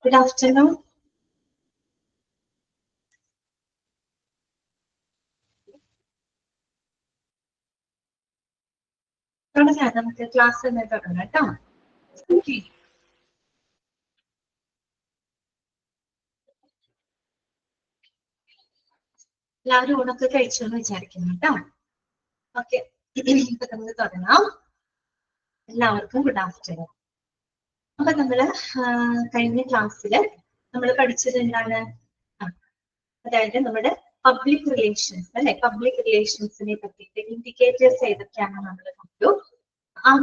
Good afternoon. നമുക്ക് class തുടങ്ങാം കേട്ടോ. എല്ലാവരും ഊണൊക്കെ കഴിച്ചോന്ന് വിചാരിക്കുന്നു കേട്ടോ. ഓക്കെ, ഇപ്പൊ നമുക്ക് തുടങ്ങാം. എല്ലാവർക്കും ഗുഡ് ആഫ്റ്റർനൂൺ. അപ്പൊ നമ്മള് കഴിഞ്ഞ ക്ലാസ്സില് നമ്മൾ പഠിച്ചത് എന്താണ്? അതായത് നമ്മുടെ പബ്ലിക് റിലേഷൻസ് അല്ലെ, പബ്ലിക് റിലേഷൻസിനെ പറ്റിയിട്ട് ഇൻഡിക്കേറ്റേഴ്സ് ഏതൊക്കെയാണെന്ന് നമ്മൾ കണ്ടു.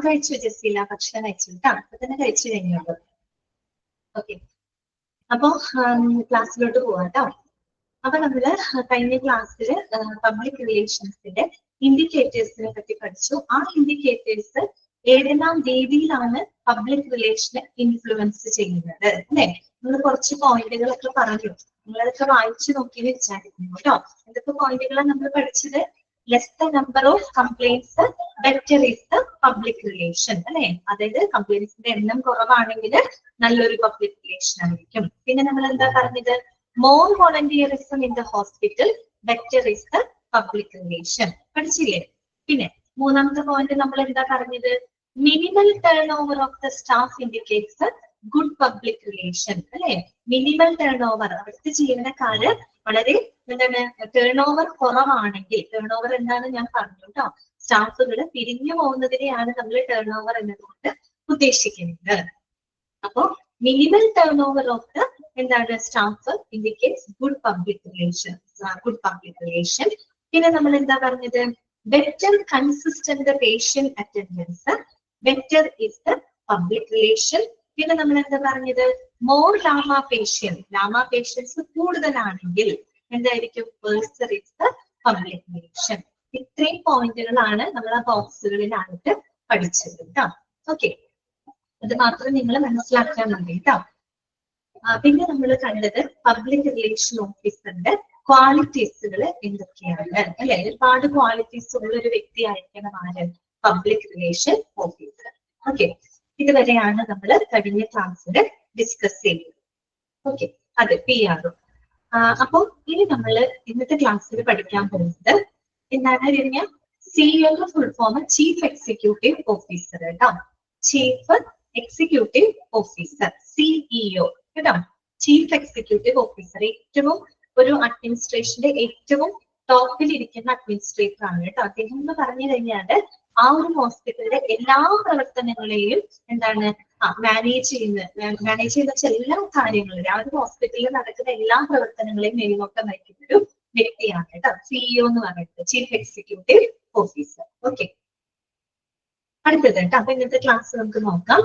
കഴിച്ചു ജസീല, ഭക്ഷണം കഴിച്ചു കേട്ടോ. അപ്പൊ തന്നെ കഴിച്ചു കഴിഞ്ഞുള്ളൂ. ഓക്കെ, അപ്പൊ ക്ലാസ്സിലോട്ട് പോവാം കേട്ടോ. അപ്പൊ നമ്മള് കഴിഞ്ഞ ക്ലാസ്സിൽ പബ്ലിക് റിലേഷൻസിന്റെ ഇൻഡിക്കേറ്റേഴ്സിനെ പറ്റി പഠിച്ചു. ആ ഇൻഡിക്കേറ്റേഴ്സ് ഏതെല്ലാം രീതിയിലാണ് പബ്ലിക് റിലേഷനെ ഇൻഫ്ലുവൻസ് ചെയ്യുന്നത് അല്ലെ. നമ്മൾ കുറച്ച് പോയിന്റുകളൊക്കെ പറഞ്ഞു, നിങ്ങളതൊക്കെ വായിച്ചു നോക്കി വിചാരിക്കുന്നു കേട്ടോ. എന്തൊക്കെ പോയിന്റുകളാണ് നമ്മൾ പഠിച്ചത്? Less the number of complaints better is the public relation അല്ലെ. അതായത് കംപ്ലൈന്റ്സിന്റെ എണ്ണം കുറവാണെങ്കിൽ നല്ലൊരു പബ്ലിക് റിലേഷൻ ആയിരിക്കും. പിന്നെ നമ്മൾ എന്താ പറഞ്ഞത്? More volunteerism in the hospital better is the public relation പഠിച്ചില്ലേ. പിന്നെ മൂന്നാമത്തെ പോയിന്റ് നമ്മൾ എന്താ പറഞ്ഞത്? Minimal turnover of the staff indicates good public relation അല്ലെ. മിനിമൽ ടേൺ ഓവർ, അവിടുത്തെ ജീവനക്കാര് വളരെ എന്താണ് ടേൺ ഓവർ കുറവാണെങ്കിൽ, ടേൺ ഓവർ എന്താണ് ഞാൻ പറഞ്ഞു കേട്ടോ. സ്റ്റാഫുകൾ പിരിഞ്ഞു പോകുന്നതിനെയാണ് നമ്മൾ ടേൺ ഓവർ എന്നതുകൊണ്ട് ഉദ്ദേശിക്കുന്നത്. അപ്പോ minimal turnover of the എന്താണ് staff indicates good public relation, good public relation. പിന്നെ നമ്മൾ എന്താ പറഞ്ഞത്? Better consistent patient attendance better is the public relation. പിന്നെ നമ്മൾ എന്താ പറഞ്ഞത്? മോർ ലാമ പേഷ്യൻസ് കൂടുതലാണെങ്കിൽ എന്തായിരിക്കും? Worser is the public relation. ഇത്രയും പോയിന്റുകളാണ് നമ്മൾ ആ ബോക്സുകളിലായിട്ട് പഠിച്ചത് കേട്ടോ. ഓക്കെ, അത് മാത്രം നിങ്ങൾ മനസ്സിലാക്കാൻ മതി കേട്ടോ. പിന്നെ നമ്മൾ കണ്ടത് പബ്ലിക് റിലേഷൻ ഓഫീസറിന്റെ ക്വാളിറ്റീസുകൾ എന്തൊക്കെയാണ് അല്ലെ. ഒരുപാട് ക്വാളിറ്റീസ് ഉള്ള ഒരു വ്യക്തി ആയിരിക്കണം ആര്? Public relation officer. ഓക്കെ, ഇതുവരെയാണ് നമ്മൾ കഴിഞ്ഞ ക്ലാസ്സിൽ ഡിസ്കസ് ചെയ്തത്. ഓക്കെ, അതെ, PR. അപ്പോൾ ഇനി നമ്മൾ ഇന്നത്തെ ക്ലാസ്സിൽ പഠിക്കാൻ പോകുന്നത് എന്താണ് കഴിഞ്ഞാൽ CEO full form chief executive officer കേട്ടോ. ചീഫ് എക്സിക്യൂട്ടീവ് ഓഫീസർ, CEO കേട്ടോ. ചീഫ് എക്സിക്യൂട്ടീവ് ഓഫീസർ ഏറ്റവും ഒരു അഡ്മിനിസ്ട്രേഷന്റെ ഏറ്റവും ടോപ്പിൽ ഇരിക്കുന്ന അഡ്മിനിസ്ട്രേറ്റർ ആണ് കേട്ടോ. അദ്ദേഹം എന്ന് പറഞ്ഞു കഴിഞ്ഞാൽ ആ ഒരു ഹോസ്പിറ്റലിന്റെ എല്ലാ പ്രവർത്തനങ്ങളെയും എന്താണ് മാനേജ് ചെയ്യുന്ന എല്ലാ കാര്യങ്ങളും, ആ ഒരു ഹോസ്പിറ്റലിൽ നടക്കുന്ന എല്ലാ പ്രവർത്തനങ്ങളെയും മേൽനോട്ടം വഹിക്കുന്ന ഒരു വ്യക്തിയാണ് കേട്ടോ CEO എന്ന് പറയുന്നത്, ചീഫ് എക്സിക്യൂട്ടീവ് ഓഫീസർ. ഓക്കെ, അടുത്തത് കേട്ടോ. അപ്പൊ ഇന്നത്തെ ക്ലാസ് നമുക്ക് നോക്കാം.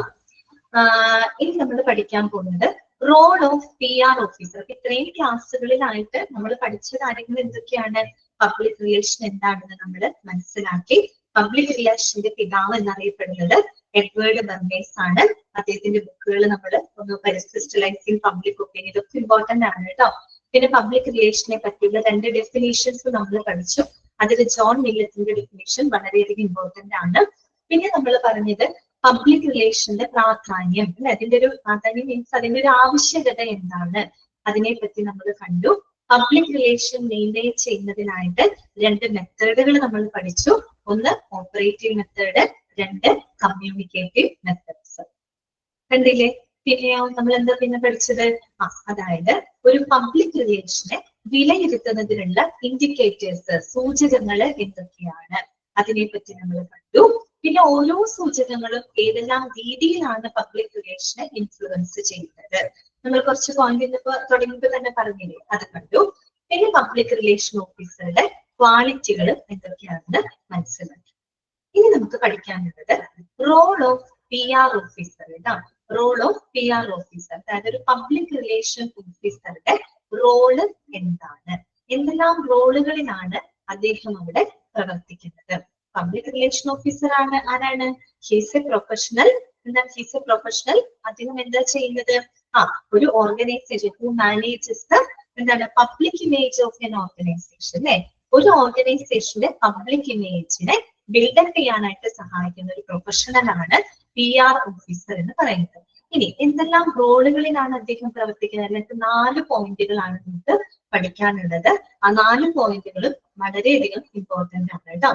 ഇനി നമ്മൾ പഠിക്കാൻ പോകുന്നത് റോൾ ഓഫ് PR ഓഫീസർ. ഇത്രയും ക്ലാസ്സുകളിലായിട്ട് നമ്മൾ പഠിച്ച കാര്യങ്ങൾ എന്തൊക്കെയാണ്? പബ്ലിക് റിലേഷൻ എന്താണെന്ന് നമ്മൾ മനസ്സിലാക്കി. പബ്ലിക് റിലേഷന്റെ പിതാവ് എന്നറിയപ്പെടുന്നത് എഡ്വേർഡ് ബർണേഴ്സ് ആണ്. അദ്ദേഹത്തിന്റെ ബുക്കുകൾ നമ്മൾ ഒന്ന് ക്രിസ്റ്റലൈസിംഗ് പബ്ലിക് ഒപ്പീനിയൻ, ഇതൊക്കെ ഇമ്പോർട്ടന്റ് ആണ് കേട്ടോ. പിന്നെ പബ്ലിക് റിലേഷനെ പറ്റിയുള്ള 2 ഡെഫിനേഷൻസ് നമ്മൾ പഠിച്ചു. അതിൽ ജോൺ മില്ലത്തിന്റെ ഡെഫിനേഷൻ വളരെയധികം ഇമ്പോർട്ടന്റ് ആണ്. പിന്നെ നമ്മൾ പറഞ്ഞത് പബ്ലിക് റിലേഷന്റെ പ്രാധാന്യം അല്ലെ, അതിന്റെ ഒരു പ്രാധാന്യം മീൻസ് അതിന്റെ ഒരു ആവശ്യകത എന്താണ്, അതിനെപ്പറ്റി നമ്മൾ കണ്ടു. പബ്ലിക് റിലേഷൻ മെയിൻറ്റെയിൻ ചെയ്യുന്നതിനായിട്ട് 2 മെത്തേഡുകൾ നമ്മൾ പഠിച്ചു. ഒന്ന് ഓപ്പറേറ്റീവ് മെത്തേഡ്, 2 കമ്മ്യൂണിക്കേറ്റീവ് മെത്തേഡ്സ്. കണ്ടില്ലേ? പിന്നെയോ നമ്മൾ എന്താ പിന്നെ പഠിച്ചത്? അതായത് ഒരു പബ്ലിക് റിലേഷനെ വിലയിരുത്തുന്നതിനുള്ള ഇൻഡിക്കേറ്റേഴ്സ്, സൂചകങ്ങൾ എന്തൊക്കെയാണ്, അതിനെപ്പറ്റി നമ്മൾ കണ്ടു. പിന്നെ ഓരോ സൂചകങ്ങളും ഏതെല്ലാം രീതിയിലാണ് പബ്ലിക് റിലേഷനെ ഇൻഫ്ലുവൻസ് ചെയ്യുന്നത്. നമ്മൾ കുറച്ച് പോയിന്റ് തുടങ്ങിയപ്പോൾ തന്നെ പറഞ്ഞില്ലേ, അത് കണ്ടു. പിന്നെ പബ്ലിക് റിലേഷൻ ഓഫീസറുടെ ക്വാളിറ്റികൾ എന്തൊക്കെയാണെന്ന് മനസ്സിലാക്കി. ഇനി നമുക്ക് പഠിക്കാനുള്ളത് റോൾ ഓഫ് PR ഓഫീസർ കേട്ടോ. റോൾ ഓഫ് PR ഓഫീസർ, അതായത് ഒരു പബ്ലിക് റിലേഷൻ ഓഫീസറുടെ റോള് എന്താണ്, എന്തെല്ലാം റോളുകളിലാണ് അദ്ദേഹം അവിടെ പ്രവർത്തിക്കുന്നത്. പബ്ലിക് റിലേഷൻ ഓഫീസർ ആരാണ്? He's A professional. എന്താണ് ഹീസ് എ പ്രൊഫഷണൽ? അദ്ദേഹം എന്താ ചെയ്യുന്നത്? ഒരു ഓർഗനൈസേഷൻ ഹു മാനേജസ് ദ എന്താണ് public image of N organisation അല്ലെ. ഒരു ഓർഗനൈസേഷന്റെ പബ്ലിക് ഇമേജിനെ ബിൽഡപ്പ് ചെയ്യാനായിട്ട് സഹായിക്കുന്ന ഒരു പ്രൊഫഷണൽ ആണ് PR ഓഫീസർ എന്ന് പറയുന്നത്. ഇനി എന്തെല്ലാം റോളുകളിലാണ് അദ്ദേഹം പ്രവർത്തിക്കുന്നത്? അല്ലെങ്കിൽ 4 പോയിന്റുകളാണ് നമുക്ക് പഠിക്കാനുള്ളത്. ആ 4 പോയിന്റുകളും വളരെയധികം ഇമ്പോർട്ടന്റ് ആണ് കേട്ടോ.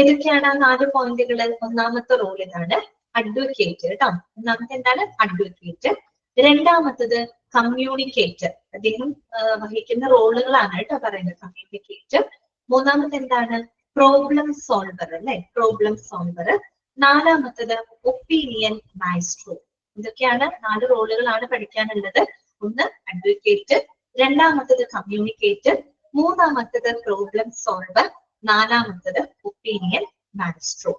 ഏതൊക്കെയാണ് ആ 4 പോയിന്റുകൾ? ഒന്നാമത്തെ റോൾ ഇതാണ്, അഡ്വക്കേറ്റ് കേട്ടോ. ഒന്നാമത്തെ എന്താണ്? അഡ്വക്കേറ്റ്. രണ്ടാമത്തത് കമ്മ്യൂണിക്കേറ്റർ. അദ്ദേഹം വഹിക്കുന്ന റോളുകളാണ് കേട്ടോ പറയുന്നത്. കമ്മ്യൂണിക്കേറ്റർ. മൂന്നാമത്തെ എന്താണ്? പ്രോബ്ലം സോൾവർ അല്ലെ, പ്രോബ്ലം സോൾവർ. നാലാമത്തത് ഒപ്പീനിയൻ മാസ്ട്രോ. ഇതൊക്കെയാണ് 4 റോളുകളാണ് പഠിക്കാനുള്ളത്. ഒന്ന് അഡ്വക്കേറ്റ്, രണ്ടാമത്തത് കമ്മ്യൂണിക്കേറ്റർ, മൂന്നാമത്തത് പ്രോബ്ലം സോൾവർ, നാലാമത്തത് ഒപ്പീനിയൻ മാസ്ട്രോ.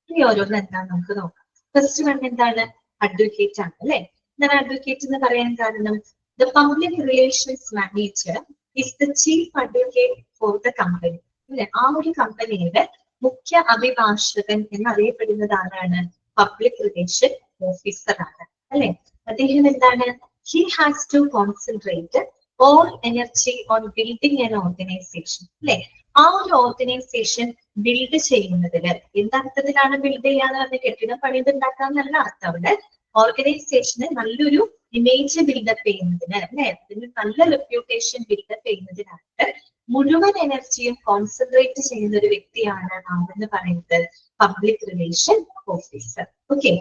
ഇനി ഓരോന്ന് എന്താന്ന് നമുക്ക് നോക്കാം. ഫസ്റ്റ് വൺ എന്താണ്? അഡ്വക്കേറ്റ് ആണ് അല്ലെ. എന്താണ് അഡ്വക്കേറ്റ് എന്ന് പറയാൻ കാരണം? The public relations manager is the chief advocate for the company അല്ലെ. ആ ഒരു കമ്പനിയുടെ മുഖ്യ അഭിഭാഷകൻ എന്നറിയപ്പെടുന്നത് ആരാണ്? പബ്ലിക് റിലേഷൻ ഓഫീസർ ആണ് അല്ലെ. അദ്ദേഹം എന്താണ്? He has to concentrate all energy on building an organisation അല്ലെ. ആ ഒരു ഓർഗനൈസേഷൻ ബിൽഡ് ചെയ്യുന്നതില് എന്തർത്ഥത്തിലാണ് ബിൽഡ് ചെയ്യാന്ന് പറഞ്ഞ കെട്ടിടം പണിതുണ്ടാക്കാന്നല്ല അർത്ഥം. അവിടെ ഓർഗനൈസേഷന് നല്ലൊരു ഇമേജ് ബിൽഡപ്പ് ചെയ്യുന്നതിന് അല്ലെ, അതിന് നല്ല റെപ്യൂട്ടേഷൻ ബിൽഡപ്പ് ചെയ്യുന്നതിനായിട്ട് മുഴുവൻ എനർജിയും കോൺസെൻട്രേറ്റ് ചെയ്യുന്ന ഒരു വ്യക്തിയാണ് നാമെന്ന് പറയുന്നത് public relation officer. Okay,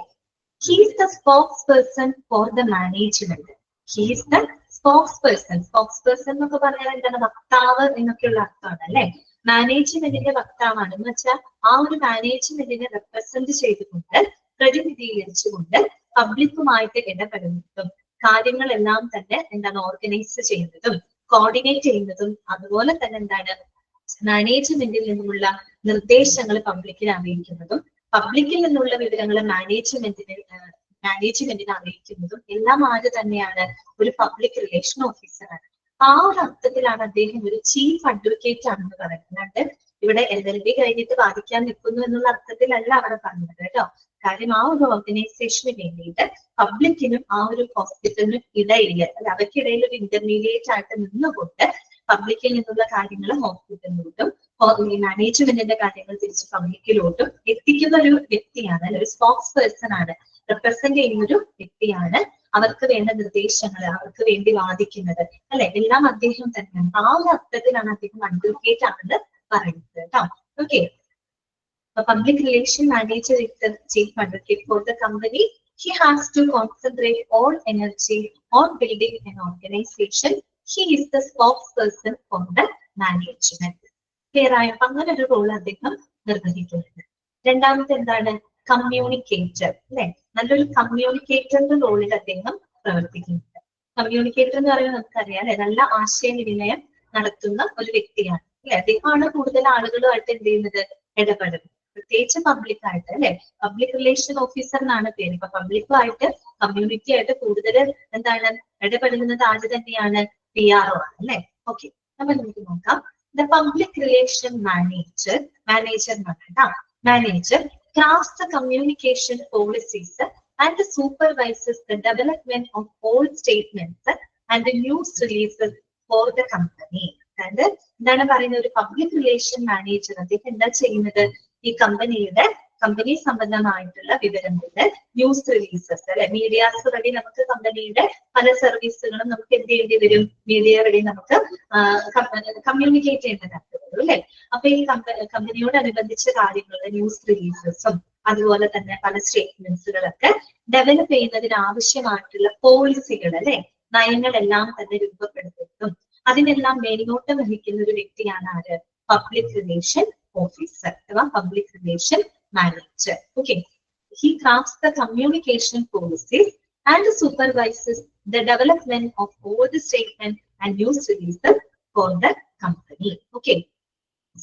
he is the spokes person for the management. He is the spokes person. Spokes person എന്നൊക്കെ പറഞ്ഞാൽ എന്താണ്? വക്താവ് എന്നൊക്കെയുള്ള അർത്ഥമാണ് അല്ലെ. മാനേജ്മെന്റിന്റെ വക്താവാണ് എന്ന് വെച്ചാൽ ആ ഒരു മാനേജ്മെന്റിനെ റെപ്രസെന്റ് ചെയ്തുകൊണ്ട്, പ്രതിനിധീകരിച്ചുകൊണ്ട് പബ്ലിക്കുമായിട്ട് ഇടപെടുന്നതും കാര്യങ്ങളെല്ലാം തന്നെ എന്താണ് ഓർഗനൈസ് ചെയ്യുന്നതും കോർഡിനേറ്റ് ചെയ്യുന്നതും അതുപോലെ തന്നെ എന്താണ് മാനേജ്മെന്റിൽ നിന്നുള്ള നിർദ്ദേശങ്ങൾ പബ്ലിക്കിനെ അറിയിക്കുന്നതും പബ്ലിക്കിൽ നിന്നുള്ള വിവരങ്ങൾ മാനേജ്മെന്റിനെ അറിയിക്കുന്നതും എല്ലാം ആര് തന്നെയാണ്? ഒരു പബ്ലിക് റിലേഷൻ ഓഫീസറാണ്. ആ ഒരു അർത്ഥത്തിലാണ് അദ്ദേഹം ഒരു ചീഫ് അഡ്വക്കേറ്റ് ആണെന്ന് പറയുന്നത്. അല്ലാണ്ട് ഇവിടെ LLB കഴിഞ്ഞിട്ട് വാദിക്കാൻ നിൽക്കുന്നു എന്നുള്ള അർത്ഥത്തിലല്ല അവിടെ പറഞ്ഞത് കേട്ടോ. കാര്യം ആ ഒരു ഓർഗനൈസേഷന് വേണ്ടിയിട്ട് പബ്ലിക്കിനും ആ ഒരു ഹോസ്പിറ്റലിനും ഇടയിൽ അല്ല, അവർക്കിടയിൽ ഒരു ഇന്റർമീഡിയറ്റ് ആയിട്ട് നിന്നുകൊണ്ട് പബ്ലിക്കിൽ നിന്നുള്ള കാര്യങ്ങൾ ഹോസ്പിറ്റലിലോട്ടും മാനേജ്മെന്റിന്റെ കാര്യങ്ങൾ തിരിച്ച് പബ്ലിക്കിലോട്ടും എത്തിക്കുന്ന ഒരു വ്യക്തിയാണ്, ഒരു സ്പോക്സ് പേഴ്സൺ ആണ്, റെപ്രസെന്റ് ചെയ്യുന്ന ഒരു വ്യക്തിയാണ്. അവർക്ക് വേണ്ട നിർദ്ദേശങ്ങൾ, അവർക്ക് വേണ്ടി വാദിക്കുന്നത് അല്ലെ, എല്ലാം അദ്ദേഹം തന്നെയാണ്. ആ ഒരു അർത്ഥത്തിലാണ് അദ്ദേഹം അഡ്വക്കേറ്റ് ആണെന്ന് പറയുന്നത് കേട്ടോ. Okay, public relation manager is the chief advocate for the company. He has to concentrate all energy on building an organization. He is the spokesperson for the management. Clear ആയ അങ്ങനെ ഒരു റോൾ അദ്ദേഹം നിർവഹിക്കുന്നുണ്ട്. രണ്ടാമത്തെ എന്താണ്? Communicator അല്ലെ. നല്ലൊരു കമ്മ്യൂണിക്കേറ്ററിന്റെ റോളിൽ അദ്ദേഹം പ്രവർത്തിക്കുന്നുണ്ട്. കമ്മ്യൂണിക്കേറ്റർ എന്ന് പറയുന്നത് നമുക്കറിയാം അല്ലെ, നല്ല ആശയവിനിമയം നടത്തുന്ന ഒരു വ്യക്തിയാണ് അല്ലെ. അദ്ദേഹമാണ് കൂടുതൽ ആളുകളുമായിട്ട് എന്ത് ചെയ്യുന്നത്? ഇടപെടുന്നത്. പ്രത്യേകിച്ച് പബ്ലിക് ആയിട്ട് അല്ലെ. പബ്ലിക് റിലേഷൻ ഓഫീസർ എന്നാണ് പേര്. ഇപ്പൊ പബ്ലിക്കുമായിട്ട് കമ്മ്യൂണിറ്റി ആയിട്ട് കൂടുതൽ എന്താണ് ഇടപെടുന്നത് ആര് തന്നെയാണ്? PRO ആണ് അല്ലെ. ഓക്കെ, അപ്പൊ നമുക്ക് നോക്കാം. The public relation manager crafts the communication policies and supervises the development of all statements and the news releases for the company. അതായത് എന്താണ് പറയുന്നത്? ഒരു പബ്ലിക് റിലേഷൻ മാനേജർ അദ്ദേഹം എന്താ ചെയ്യുന്നത്? ഈ കമ്പനി സംബന്ധമായിട്ടുള്ള വിവരങ്ങളുടെ ന്യൂസ് റിലീസസ് അല്ലെ, മീഡിയാസ് വഴി നമുക്ക് കമ്പനിയുടെ പല സർവീസുകളും നമുക്ക് എന്ത് ചെയ്യേണ്ടി വരും? മീഡിയ വഴി നമുക്ക് കമ്മ്യൂണിക്കേറ്റ് ചെയ്യേണ്ടതായിട്ട് വരും അല്ലെ. അപ്പൊ ഈ കമ്പനിയോടനുബന്ധിച്ച കാര്യങ്ങളുടെ ന്യൂസ് റിലീസസും അതുപോലെ തന്നെ പല സ്റ്റേറ്റ്മെന്റ്സുകളൊക്കെ ഡെവലപ്പ് ചെയ്യുന്നതിന് ആവശ്യമായിട്ടുള്ള പോളിസികൾ അല്ലെ, നയങ്ങളെല്ലാം തന്നെ രൂപപ്പെടുത്തുന്നതും അതിനെല്ലാം മേൽനോട്ടം വഹിക്കുന്ന ഒരു വ്യക്തിയാണ് ആര്? പബ്ലിക് റിലേഷൻ ഓഫീസർ അഥവാ public relation manager. Okay, he crafts the communication policies and supervises the development of all the statements and news releases for the company. Okay,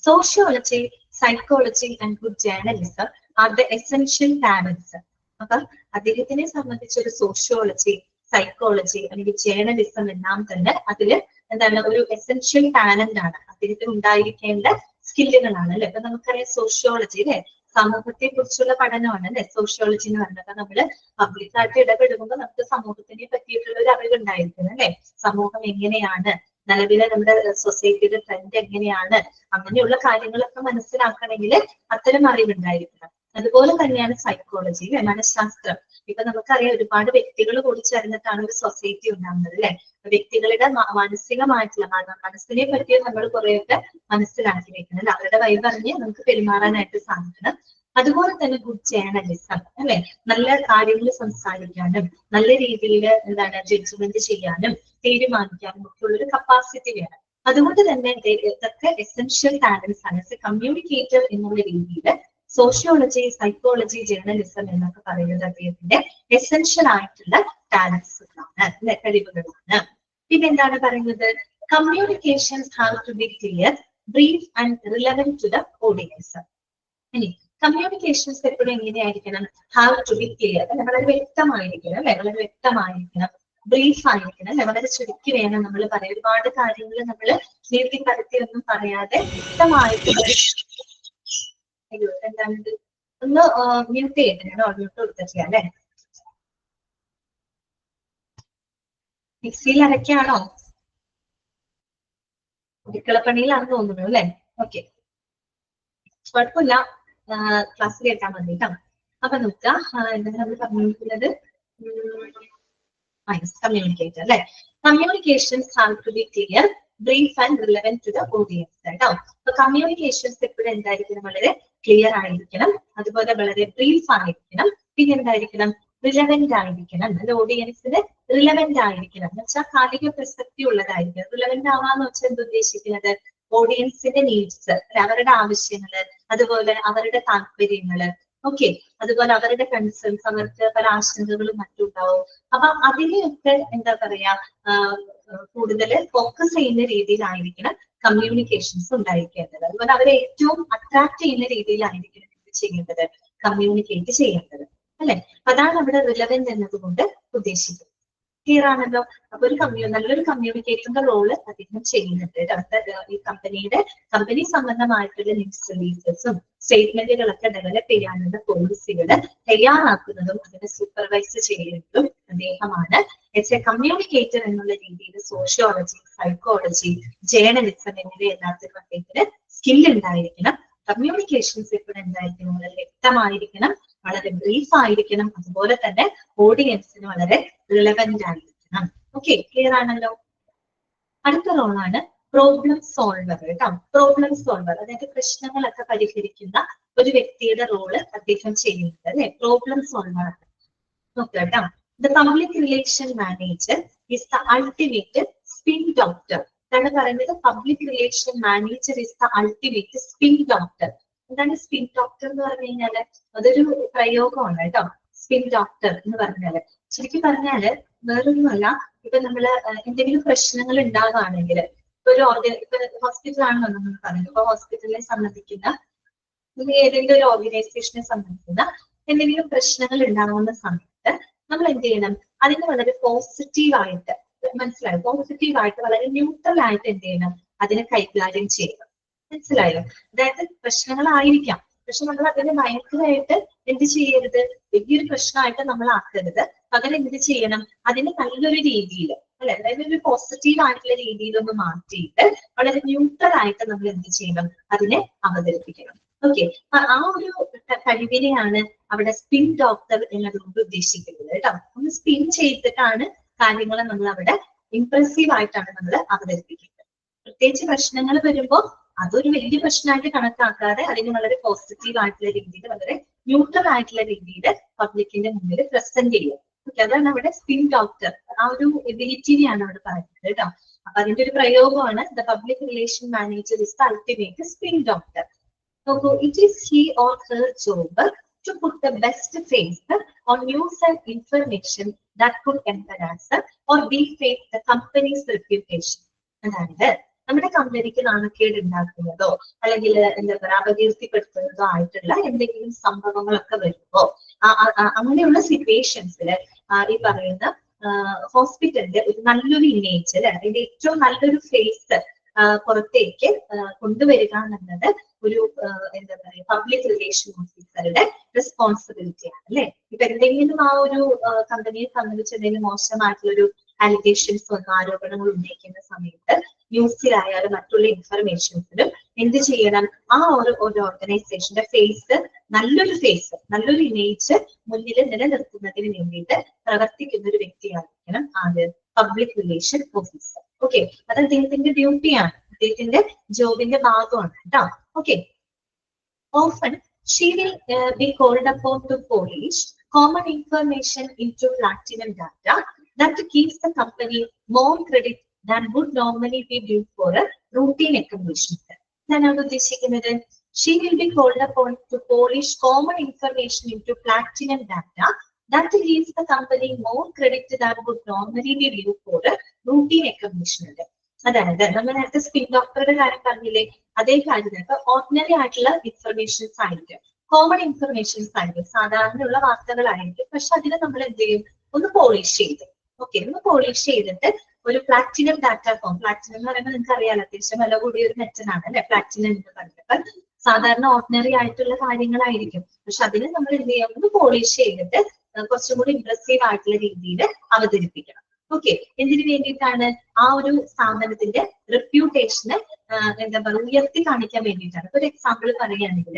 sociology, psychology and good journalism are the essential talents. അപ്പൊ അദ്ദേഹത്തിനെ സംബന്ധിച്ചൊരു sociology, psychology അല്ലെങ്കിൽ journalism എല്ലാം തന്നെ അതില് എന്താണ് ഒരു essential talent ആണ്, അദ്ദേഹത്തിന് ഉണ്ടായിരിക്കേണ്ട സ്കില്ലുകളാണ് അല്ലെ. ഇപ്പൊ നമുക്കറിയാം സോഷ്യോളജി അല്ലെ, സമൂഹത്തെ കുറിച്ചുള്ള പഠനമാണ് അല്ലെ സോഷ്യോളജി എന്ന് പറയുന്നത്. അപ്പൊ നമ്മള് പബ്ലിക്കായിട്ട് ഇടപെടുമ്പോൾ നമുക്ക് സമൂഹത്തിനെ പറ്റിയിട്ടുള്ള ഒരു അറിവുണ്ടായിരിക്കണം അല്ലെ. സമൂഹം എങ്ങനെയാണ്, നിലവിലെ നമ്മുടെ സൊസൈറ്റിയുടെ ട്രെൻഡ് എങ്ങനെയാണ്, അങ്ങനെയുള്ള കാര്യങ്ങളൊക്കെ മനസ്സിലാക്കണമെങ്കിൽ അത്തരം അറിവുണ്ടായിരിക്കണം. അതുപോലെ തന്നെയാണ് സൈക്കോളജി, അല്ലെ, മനഃശാസ്ത്രം. ഇപ്പൊ നമുക്കറിയാം ഒരുപാട് വ്യക്തികൾ കൂടി ചേർന്നിട്ടാണ് ഒരു സൊസൈറ്റി ഉണ്ടാകുന്നത്, അല്ലെ. വ്യക്തികളുടെ മാനസികമായിട്ടുള്ള മനസ്സിനെ പറ്റി നമ്മൾ കുറെയൊക്കെ മനസ്സിലാക്കി വെക്കണം, അല്ലെ. അവരുടെ വഴി പറഞ്ഞ് നമുക്ക് പെരുമാറാനായിട്ട് സാധിക്കണം. അതുപോലെ തന്നെ ഗുഡ് ജേർണലിസം, അല്ലെ, നല്ല കാര്യങ്ങൾ സംസാരിക്കാനും നല്ല രീതിയിൽ എന്താണ് ജഡ്ജ്മെന്റ് ചെയ്യാനും തീരുമാനിക്കാനും ഒക്കെ ഉള്ളൊരു കപ്പാസിറ്റി വേണം. അതുകൊണ്ട് തന്നെ ഇതൊക്കെ എസെൻഷ്യൽ ടാലൻസ് ആണ്. കമ്മ്യൂണിക്കേറ്റർ എന്നുള്ള രീതിയിൽ സോഷ്യോളജി, സൈക്കോളജി, ജേർണലിസം എന്നൊക്കെ പറയുന്നത് അദ്ദേഹത്തിന്റെ എസെൻഷ്യൽ ആയിട്ടുള്ള ടാലൻസുകളാണ്, അല്ലെ, കഴിവുകളാണ്. പിന്നെ എന്താണ് പറയുന്നത്? Communications have to be clear, brief and relevant to the audience. ഇനി കമ്മ്യൂണിക്കേഷൻസ് എപ്പോഴും എങ്ങനെയായിരിക്കണം? ഹാവ് ടു ബി ക്ലിയർ, അല്ലെ, വളരെ വ്യക്തമായിരിക്കണം, അല്ലെ, വളരെ വ്യക്തമായിരിക്കണം. ബ്രീഫ് ആയിരിക്കണം, അല്ലെ, വളരെ ചുരുക്കി വേണം നമ്മൾ പറയാം. ഒരുപാട് കാര്യങ്ങൾ നമ്മൾ നീട്ടി പരത്തി ഒന്നും പറയാതെ വ്യക്തമായിട്ട്. അയ്യോ, എന്താണിത്? ഒന്ന് മ്യൂട്ട് ചെയ്തിട്ടോ, മ്യൂട്ട് കൊടുത്തിട്ടില്ല, അല്ലെ. മിക്സിയിൽ അരക്കാണോ? അടുക്കളപ്പണിയിലാണെന്ന് തോന്നുന്നു, അല്ലെ. ഓക്കെ, കുഴപ്പമില്ല, ക്ലാസ് കേട്ടാൽ മതി കേട്ടോ. അപ്പൊ നോക്കുക, എന്താണ് നമ്മൾ പറഞ്ഞിരിക്കുന്നത്? കമ്മ്യൂണിക്കേറ്റർ, അല്ലെ. Communications have to be clear, brief and relevant to the audience കേട്ടോ. അപ്പൊ കമ്മ്യൂണിക്കേഷൻസ് എപ്പോഴും എന്തായിരിക്കണം? വളരെ ക്ലിയർ ആയിരിക്കണം, അതുപോലെ വളരെ ബ്രീഫ് ആയിരിക്കണം, പിന്നെ എന്തായിരിക്കണം? റിലവന്റ് ആയിരിക്കണം, അത് ഓഡിയൻസിന് റിലവന്റ് ആയിരിക്കണം എന്ന് വെച്ചാൽ കാലിക പ്രസക്തി ഉള്ളതായിരിക്കണം. റിലവന്റ് ആവാന്ന് വെച്ചാൽ എന്ത് ഉദ്ദേശിക്കുന്നത്? ഓഡിയൻസിന്റെ നീഡ്സ്, അവരുടെ ആവശ്യങ്ങള്, അതുപോലെ അവരുടെ താല്പര്യങ്ങള്, ഓക്കെ, അതുപോലെ അവരുടെ കൺസേൺസ്, അവർക്ക് പല ആശങ്കകളും മറ്റും ഉണ്ടാവും. അപ്പൊ അതിനെയൊക്കെ എന്താ പറയാ, കൂടുതൽ ഫോക്കസ് ചെയ്യുന്ന രീതിയിലായിരിക്കണം കമ്മ്യൂണിക്കേഷൻസ് ഉണ്ടായിരിക്കേണ്ടത്. അതുപോലെ അവരെ ഏറ്റവും അട്രാക്ട് ചെയ്യുന്ന രീതിയിലായിരിക്കണം ചെയ്യേണ്ടത്, കമ്മ്യൂണിക്കേറ്റ് ചെയ്യേണ്ടത്, അല്ലെ. അതാണ് അവിടെ റിലവന്റ് എന്നതുകൊണ്ട് ഉദ്ദേശിക്കുന്നത്. ക്ലിയർ ആണല്ലോ? അപ്പൊ ഒരു നല്ലൊരു കമ്മ്യൂണിക്കേറ്ററിന്റെ റോള് അദ്ദേഹം ചെയ്യുന്നുണ്ട്. ഈ കമ്പനി സംബന്ധമായിട്ടുള്ള ന്യൂസ് റിലീസസും സ്റ്റേറ്റ്മെന്റുകളൊക്കെ ഡെവലപ്പ് ചെയ്യാനുള്ള പോളിസികൾ തയ്യാറാക്കുന്നതും അതിനെ സൂപ്പർവൈസ് ചെയ്യുന്നതും അദ്ദേഹമാണ്. എ കമ്മ്യൂണിക്കേറ്റർ എന്നുള്ള രീതിയിൽ സോഷ്യോളജി, സൈക്കോളജി, ജേർണലിസം എന്നിവ എല്ലാത്തിനും അദ്ദേഹത്തിന് സ്കിൽ ഉണ്ടായിരിക്കണം. കമ്മ്യൂണിക്കേഷൻസ് എപ്പോഴും എന്തായിരിക്കണം? വളരെ വ്യക്തമായിരിക്കണം, വളരെ ബ്രീഫ് ആയിരിക്കണം, അതുപോലെ തന്നെ ഓഡിയൻസിന് വളരെ റിലവന്റ് ആയിരിക്കണം. ഓക്കെ, ക്ലിയർ ആണല്ലോ? അടുത്ത റോളാണ് പ്രോബ്ലം സോൾവർ കേട്ടോ. പ്രോബ്ലം സോൾവർ, അതായത് പ്രശ്നങ്ങളൊക്കെ പരിഹരിക്കുന്ന ഒരു വ്യക്തിയുടെ റോള് അദ്ദേഹം ചെയ്യുന്നത്, അല്ലെ. പ്രോബ്ലം സോൾവർ ആണ്. നോക്കുക കേട്ടോ. The public relation manager is the ultimate spin doctor. എന്താണ് പറയുന്നത്? Public relation manager is the ultimate spin doctor. എന്താണ് സ്പിൻ ഡോക്ടർ എന്ന് പറഞ്ഞു കഴിഞ്ഞാല്? അതൊരു പ്രയോഗമാണ് കേട്ടോ. സ്പിൻ ഡോക്ടർ എന്ന് പറഞ്ഞാല് ശരിക്കും പറഞ്ഞാല് വേറൊന്നുമല്ല. ഇപ്പൊ നമ്മള് എന്തെങ്കിലും പ്രശ്നങ്ങൾ ഉണ്ടാകുകയാണെങ്കിൽ, ഇപ്പൊ ഹോസ്പിറ്റലാണെന്ന് നമ്മൾ പറയുന്നത്, ഇപ്പൊ ഹോസ്പിറ്റലിനെ സംബന്ധിക്കുന്ന ഏതെങ്കിലും ഒരു ഓർഗനൈസേഷനെ സംബന്ധിക്കുന്ന എന്തെങ്കിലും പ്രശ്നങ്ങൾ ഉണ്ടാകുന്ന സമയത്ത് നമ്മൾ എന്ത് ചെയ്യണം? അതിന് വളരെ പോസിറ്റീവായിട്ട്, മനസ്സിലായോ? പോസിറ്റീവായിട്ട് വളരെ ന്യൂട്രൽ ആയിട്ട് എന്ത് ചെയ്യണം? അതിനെ കൈകാര്യം ചെയ്യണം. മനസ്സിലായോ? അതായത് പ്രശ്നങ്ങളായിരിക്കാം, പക്ഷെ നമ്മൾ അതിനെ ഭയങ്കരമായിട്ട് എന്ത് ചെയ്യരുത്? വലിയൊരു പ്രശ്നമായിട്ട് നമ്മൾ ആക്കരുത്. പകരം എന്ത് ചെയ്യണം? അതിനെ നല്ലൊരു രീതിയിൽ, അല്ലെ, അതായത് ഒരു പോസിറ്റീവ് ആയിട്ടുള്ള രീതിയിലൊന്ന് മാറ്റിയിട്ട് വളരെ ന്യൂട്രൽ ആയിട്ട് നമ്മൾ എന്ത് ചെയ്യണം? അതിനെ അവതരിപ്പിക്കണം. ഓക്കെ, ആ ഒരു കഴിവിനെയാണ് അവിടെ സ്പിൻ ഡോക്ടർ എന്നതുകൊണ്ട് ഉദ്ദേശിക്കുന്നത് കേട്ടോ. ഒന്ന് സ്പിൻ ചെയ്തിട്ടാണ് കാര്യങ്ങളെ നമ്മൾ അവിടെ ഇംപ്രസീവ് ആയിട്ടാണ് നമ്മൾ അവതരിപ്പിക്കുന്നത്. പ്രത്യേകിച്ച് പ്രശ്നങ്ങൾ വരുമ്പോൾ അതൊരു വലിയ പ്രശ്നമായിട്ട് കണക്കാക്കാതെ അതിന് വളരെ പോസിറ്റീവ് ആയിട്ടുള്ള രീതിയിൽ, വളരെ ന്യൂട്രൽ ആയിട്ടുള്ള രീതിയിൽ പബ്ലിക്കിന്റെ മുന്നിൽ പ്രസന്റ് ചെയ്യുക. അതാണ് അവിടെ സ്പിൻ ഡോക്ടർ, ആ ഒരു എബിലിറ്റിനെയാണ് അവിടെ പറയുന്നത് കേട്ടോ. അപ്പൊ അതിന്റെ ഒരു പ്രയോഗമാണ് the public relation manager is the ultimate spin doctor. നോക്കൂ, it is he or her job to put the best face on news and information that could embarrass or defame the company's reputation. അതായത് നമ്മുടെ കമ്പനിക്ക് നാണക്കേട് ഉണ്ടാക്കുന്നതോ അല്ലെങ്കിൽ എന്താ പറയുക അപകീർത്തിപ്പെടുത്തുന്നതോ ആയിട്ടുള്ള എന്തെങ്കിലും സംഭവങ്ങളൊക്കെ വരുമ്പോ അങ്ങനെയുള്ള സിറ്റുവേഷൻസിൽ ഈ പറയുന്ന ഹോസ്പിറ്റലിന്റെ ഒരു നല്ലൊരു ഇമേജ്, അല്ലെ, അതിന്റെ ഏറ്റവും നല്ലൊരു ഫേസ് പുറത്തേക്ക് കൊണ്ടുവരിക എന്നുള്ളത് ഒരു എന്താ പറയുക പബ്ലിക് റിലേഷൻ ഓഫീസറുടെ റെസ്പോൺസിബിലിറ്റിയാണ്, അല്ലെ. ഇപ്പൊ എന്തെങ്കിലും ആ ഒരു കമ്പനിയെ സംബന്ധിച്ച് എന്തെങ്കിലും മോശമായിട്ടുള്ളൊരു അലിഗേഷൻസ് വന്നു, ആരോപണങ്ങൾ ഉന്നയിക്കുന്ന സമയത്ത് ന്യൂസിലായാലും മറ്റുള്ള ഇൻഫർമേഷൻസിലും എന്ത് ചെയ്യണം? ആ ഒരു ഓർഗനൈസേഷന്റെ ഫേസ് നല്ലൊരു ഫേസ്, നല്ലൊരു ഇമേജ് മുന്നിൽ നിലനിർത്തുന്നതിന് വേണ്ടിയിട്ട് പ്രവർത്തിക്കുന്ന ഒരു വ്യക്തിയായിരിക്കണം ആര്? Public relation officer. ഓക്കെ, അത് അദ്ദേഹത്തിന്റെ ഡ്യൂട്ടിയാണ്, അദ്ദേഹത്തിന്റെ ജോബിന്റെ ഭാഗമാണ് കേട്ടോ. Okay, often she will be called upon to polish common information into platinum data that gives the company more credit than would normally be due for a routine accomplishment. ഞാനത് ഉദ്ദേശിക്കുന്നത്, she will be called upon to polish common information into platinum data that gives the company more credit than would normally be due for a routine accomplishment. അതായത് നമ്മൾ നേരത്തെ skin ഡോക്ടറുടെ കാര്യം പറഞ്ഞില്ലേ, അതേ കാര്യം ഓർഡിനറി ആയിട്ടുള്ള ഇൻഫർമേഷൻസ് ആയിരിക്കും, കോമൺ ഇൻഫർമേഷൻസ് ആയിരിക്കും, സാധാരണയുള്ള വാർത്തകളായിരിക്കും. പക്ഷെ അതിനെ നമ്മൾ എന്ത് ചെയ്യും? ഒന്ന് പോളിഷ് ചെയ്ത്, ഓക്കെ, ഒന്ന് പോളിഷ് ചെയ്തിട്ട് ഒരു പ്ലാറ്റിനം ഡാറ്റ ഫോം. പ്ലാറ്റിനം എന്ന് പറയുമ്പോൾ നിങ്ങൾക്ക് അറിയാലോ, അത്യാവശ്യം വില കൂടിയ ഒരു മെറ്റലാണ് അല്ലെ പ്ലാറ്റിനം എന്ന് പറയുന്നത്. സാധാരണ ഓർഡിനറി ആയിട്ടുള്ള കാര്യങ്ങളായിരിക്കും, പക്ഷെ അതിനെ നമ്മൾ എന്ത് ചെയ്യാം? ഒന്ന് പോളിഷ് ചെയ്തിട്ട് കുറച്ചും കൂടി ഇംപ്രസീവ് ആയിട്ടുള്ള രീതിയിൽ അവതരിപ്പിക്കണം. ഓക്കെ, എന്തിനു വേണ്ടിയിട്ടാണ്? ആ ഒരു സ്ഥാപനത്തിന്റെ റെപ്യൂട്ടേഷന് എന്താ പറയുക, ഉയർത്തി കാണിക്കാൻ വേണ്ടിയിട്ടാണ്. ഒരു എക്സാമ്പിൾ പറയുകയാണെങ്കിൽ,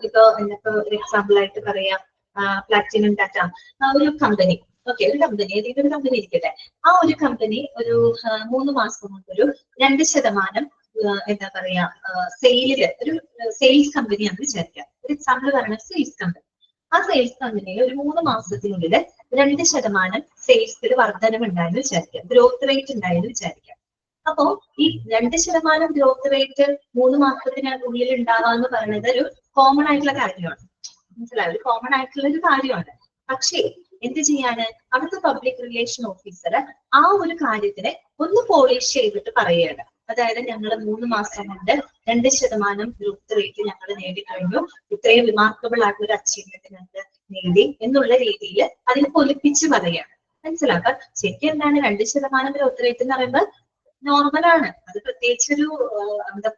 ഇപ്പൊ ഒരു എക്സാമ്പിൾ ആയിട്ട് പറയാം, പ്ലാറ്റിനം ഡാറ്റ ഒരു കമ്പനി, ഓക്കെ, ഒരു കമ്പനി, ഏതെങ്കിലും ഒരു കമ്പനി ഇരിക്കട്ടെ, ആ ഒരു കമ്പനി ഒരു 3 മാസം കൊണ്ട് ഒരു 2% എന്താ പറയാ സെയിലില്, ഒരു സെയിൽസ് കമ്പനിയാണെന്ന് വിചാരിക്കാം. ഒരു എക്സാമ്പിൾ പറയുന്നത് സെയിൽസ് കമ്പനി. ആ സെയിൽസ് കമ്പനിയിൽ ഒരു 3 മാസത്തിനുള്ളിൽ 2% സെയിൽസിൽ വർധനം ഉണ്ടായെന്ന് വിചാരിക്കാം, ഗ്രോത്ത് റേറ്റ് ഉണ്ടായെന്ന് വിചാരിക്കാം. അപ്പോ ഈ 2% ഗ്രോത്ത് റേറ്റ് 3 മാസത്തിനുള്ളിൽ ഉണ്ടാവാന്ന് പറയുന്നത് ഒരു കോമൺ ആയിട്ടുള്ള കാര്യമാണ്, മനസ്സിലായോ? ഒരു കോമൺ ആയിട്ടുള്ള ഒരു കാര്യമാണ്. പക്ഷേ എന്ത് ചെയ്യാണ് അവിടുത്തെ പബ്ലിക് റിലേഷൻ ഓഫീസർ ആ ഒരു കാര്യത്തിനെ ഒന്ന് പോളിഷ് ചെയ്തിട്ട് പറയുകയാണ്. അതായത് ഞങ്ങൾ 3 മാസം കൊണ്ട് 2% ഗ്രോത്ത് റേറ്റ് ഞങ്ങൾ നേടിക്കഴിഞ്ഞു, ഇത്രയും റിമാർക്കബിൾ ആയിട്ടുള്ള ഒരു അച്ചീവ്മെന്റ് ഞങ്ങൾ നേടി എന്നുള്ള രീതിയിൽ അതിന് പൊലിപ്പിച്ച് പറയുകയാണ്. മനസ്സിലാക്കാം. ശരിക്കും എന്താണ് 2% ഗ്രോത്ത് റേറ്റ് എന്ന് പറയുമ്പോൾ നോർമലാണ്, അത് പ്രത്യേകിച്ചൊരു എന്താ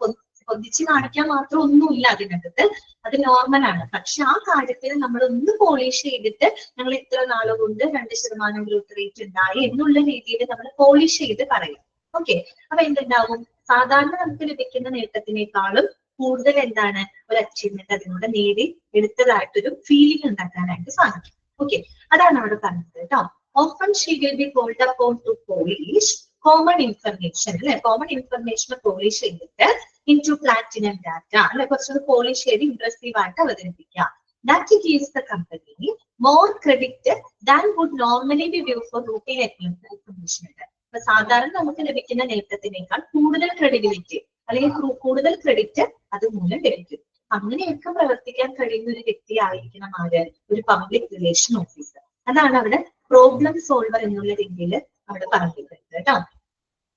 പൊന്തിച്ച് കാണിക്കാൻ മാത്രം ഒന്നുമില്ല അതിനകത്ത്, അത് നോർമലാണ്. പക്ഷെ ആ കാര്യത്തിൽ നമ്മൾ ഒന്ന് പോളിഷ് ചെയ്തിട്ട് ഞങ്ങൾ ഇത്ര നാള് കൊണ്ട് 2% ഗ്രോത്ത് റേറ്റ് ഉണ്ടായി എന്നുള്ള രീതിയിൽ നമ്മൾ പോളിഷ് ചെയ്ത് പറയാം. ഓക്കെ, അപ്പൊ എന്തുണ്ടാവും? സാധാരണ നമുക്ക് ലഭിക്കുന്ന നേട്ടത്തിനേക്കാളും കൂടുതൽ എന്താണ് ഒരു അച്ചീവ്മെന്റ് അതിലൂടെ നേടി എടുത്തതായിട്ടൊരു ഫീലിംഗ് ഉണ്ടാക്കാനായിട്ട് സാധിക്കും. ഓക്കെ, അതാണ് അവിടെ പറഞ്ഞത് കേട്ടോ. Often she will be called upon to polish common information, അല്ലെ, കോമൺ ഇൻഫർമേഷൻ പോളിഷ് ചെയ്തിട്ട് into platinum data, അല്ലെ, കുറച്ചുകൂടി പോളിഷ് ചെയ്ത് ഇംപ്രസീവ് ആയിട്ട് അവതരിപ്പിക്കുക. That gives the company more credit than would normally be due for routine accomplishment. അപ്പൊ സാധാരണ നമുക്ക് ലഭിക്കുന്ന നേട്ടത്തിനേക്കാൾ കൂടുതൽ ക്രെഡിബിലിറ്റി അല്ലെങ്കിൽ കൂടുതൽ ക്രെഡിറ്റ് അതുമൂലം ലഭിക്കും. അങ്ങനെയൊക്കെ പ്രവർത്തിക്കാൻ കഴിയുന്ന ഒരു വ്യക്തി ആയിരിക്കണം ആര്? ഒരു പബ്ലിക് റിലേഷൻ ഓഫീസർ. അതാണ് അവിടെ പ്രോബ്ലം സോൾവർ എന്നുള്ള രീതിയിൽ അവിടെ പറഞ്ഞിട്ടുണ്ട് കേട്ടോ.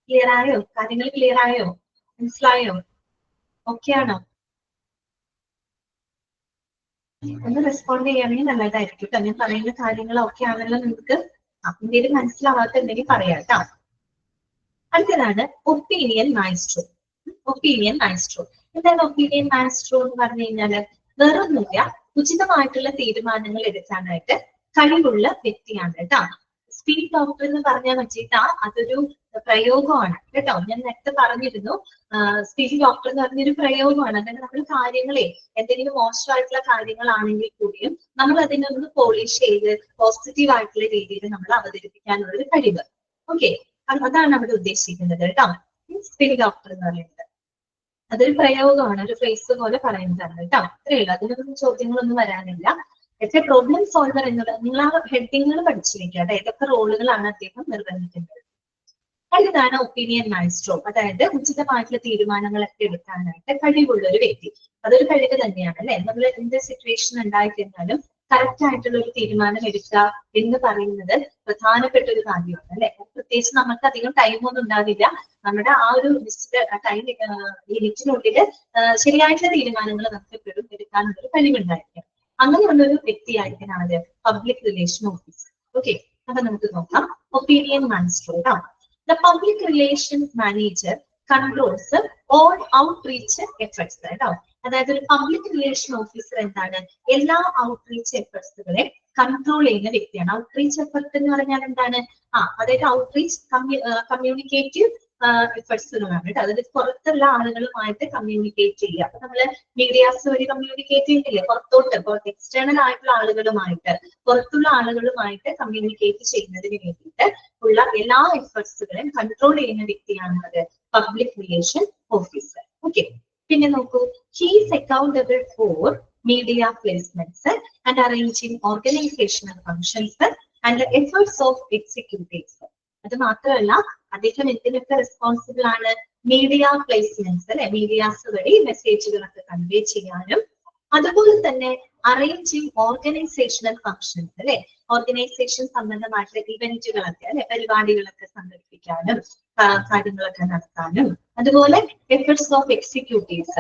ക്ലിയർ ആയോ? കാര്യങ്ങൾ ക്ലിയർ ആയോ? മനസ്സിലായോ? ഓക്കെ ആണോ? ഒന്ന് റെസ്പോണ്ട് ചെയ്യുകയാണെങ്കിൽ നല്ലതായിരിക്കും കേട്ടോ. ഞാൻ പറയുന്ന കാര്യങ്ങൾ ഓക്കെ ആണല്ലോ നിങ്ങൾക്ക്? എന്തെങ്കിലും മനസ്സിലാവാത്ത എന്തെങ്കിലും പറയാം കേട്ടോ. അടുത്തതാണ് ഒപ്പീനിയൻ മായിസ്ട്രോ. ഒപ്പീനിയൻ മായിസ്ട്രോ എന്താണ്? ഒപ്പീനിയൻ മായിസ്ട്രോ എന്ന് പറഞ്ഞു കഴിഞ്ഞാല് വേറൊന്നുമില്ല, ഉചിതമായിട്ടുള്ള തീരുമാനങ്ങൾ എടുക്കാനായിട്ട് കഴിവുള്ള വ്യക്തിയാണ് കേട്ടോ. സ്പീഡ് ഡോക്ടർ എന്ന് പറഞ്ഞാൽ വെച്ചിട്ടാ അതൊരു പ്രയോഗമാണ് കേട്ടോ. ഞാൻ നേരത്തെ പറഞ്ഞിരുന്നു, സ്പീഡ് ഡോക്ടർ എന്ന് പറഞ്ഞൊരു പ്രയോഗമാണ്. അതായത് നമ്മൾ കാര്യങ്ങളെ എന്തെങ്കിലും മോശമായിട്ടുള്ള കാര്യങ്ങളാണെങ്കിൽ കൂടിയും നമ്മൾ അതിനൊന്ന് പോളിഷ് ചെയ്ത് പോസിറ്റീവ് ആയിട്ടുള്ള രീതിയിൽ നമ്മൾ അവതരിപ്പിക്കാനുള്ള ഒരു കഴിവ്. ഓക്കെ, അതാണ് അവിടെ ഉദ്ദേശിക്കുന്നത് കേട്ടോ. സ്പീഡ് ഡോക്ടർ എന്ന് പറയുന്നത് അതൊരു പ്രയോഗമാണ്, ഒരു ഫ്രേസ് പോലെ പറയുന്നതാണ് കേട്ടോ. അത്രയേ ഉള്ളൂ, അതിനൊന്നും ചോദ്യങ്ങളൊന്നും വരാനില്ല. പക്ഷെ പ്രോബ്ലം സോൾവർ എന്നുള്ളത് നിങ്ങൾ ആ ഹെഡിങ്ങൾ പഠിച്ചു വെക്കുക, ഏതൊക്കെ റോളുകളാണ് അദ്ദേഹം നിർവഹിക്കുന്നത്. അടുത്തതാണ് ഒപ്പീനിയൻ മായിസ്ട്രോ, അതായത് ഉചിതമായിട്ടുള്ള തീരുമാനങ്ങളൊക്കെ എടുക്കാനായിട്ട് കഴിവുള്ള ഒരു വ്യക്തി. അതൊരു കഴിവ് തന്നെയാണ് അല്ലെ. നമ്മൾ എന്ത് സിറ്റുവേഷൻ ഉണ്ടായിക്കഴിഞ്ഞാലും കറക്റ്റ് ആയിട്ടുള്ള ഒരു തീരുമാനം എടുക്കുക എന്ന് പറയുന്നത് പ്രധാനപ്പെട്ട ഒരു കാര്യമാണ് അല്ലെ. പ്രത്യേകിച്ച് നമുക്ക് അധികം ടൈമൊന്നും ഉണ്ടാവില്ല, നമ്മുടെ ആ ഒരു ടൈം ലിമിറ്റിനുള്ളിൽ ശരിയായിട്ടുള്ള തീരുമാനങ്ങൾ നമുക്ക് എപ്പോഴും എടുക്കാനുള്ള ഒരു കഴിവുണ്ടായിരിക്കും. അങ്ങനെയുള്ളൊരു വ്യക്തിയായിരിക്കണം ആര്? Public relation officer. ഓക്കെ, അപ്പൊ നമുക്ക് നോക്കാം opinion മായിസ്ട്രോ. The public relations manager controls all outreach efforts കേട്ടോ. അതായത് ഒരു പബ്ലിക് റിലേഷൻ ഓഫീസർ എന്താണ്? എല്ലാ ഔട്ട്റീച്ച് എഫേർട്സുകളെ കൺട്രോൾ ചെയ്യുന്ന വ്യക്തിയാണ്. ഔട്ട്റീച്ച് എഫർട്ട് എന്ന് പറഞ്ഞാൽ എന്താണ്? അതായത് ഔട്ട്റീച്ച് കമ്മ്യൂണിക്കേറ്റീവ് എഫേർട്സുകളാണ് കേട്ടോ. അതായത് പുറത്തുള്ള ആളുകളുമായിട്ട് കമ്മ്യൂണിക്കേറ്റ് ചെയ്യുക. അപ്പൊ നമ്മള് മീഡിയാസ് വഴി കമ്മ്യൂണിക്കേറ്റ് ചെയ്യുന്നില്ലേ പുറത്തോട്ട്, എക്സ്റ്റേണൽ ആയിട്ടുള്ള ആളുകളുമായിട്ട്, പുറത്തുള്ള ആളുകളുമായിട്ട് കമ്മ്യൂണിക്കേറ്റ് ചെയ്യുന്നതിന് വേണ്ടിയിട്ട് ഉള്ള എല്ലാ എഫേർട്സുകളെയും കൺട്രോൾ ചെയ്യുന്ന വ്യക്തിയാണ് പബ്ലിക് റിലേഷൻ ഓഫീസർ. ഓക്കെ, പിന്നെ നോക്കൂ, he is accountable four media placements and arranging organizational functions and the efforts of executives. അത് മാത്രമല്ല അദ്ദേഹം എന്തിനൊക്കെ റെസ്പോൺസിബിൾ ആണ്? മീഡിയ പ്ലേസ്മെന്റ്സ് അല്ലെ, മീഡിയാസ് വഴി മെസ്സേജുകളൊക്കെ കൺവേ ചെയ്യാനും, അതുപോലെ തന്നെ അറേഞ്ചിങ് ഓർഗനൈസേഷണൽ ഫങ്ഷൻസ് അല്ലെ, ഓർഗനൈസേഷൻ സംബന്ധമായിട്ടുള്ള ഇവന്റുകളൊക്കെ അല്ലെ, പരിപാടികളൊക്കെ സംഘടിപ്പിക്കാനും കാര്യങ്ങളൊക്കെ നടത്താനും, അതുപോലെ എഫേർട്സ് ഓഫ് എക്സിക്യൂട്ടീവ്സ്,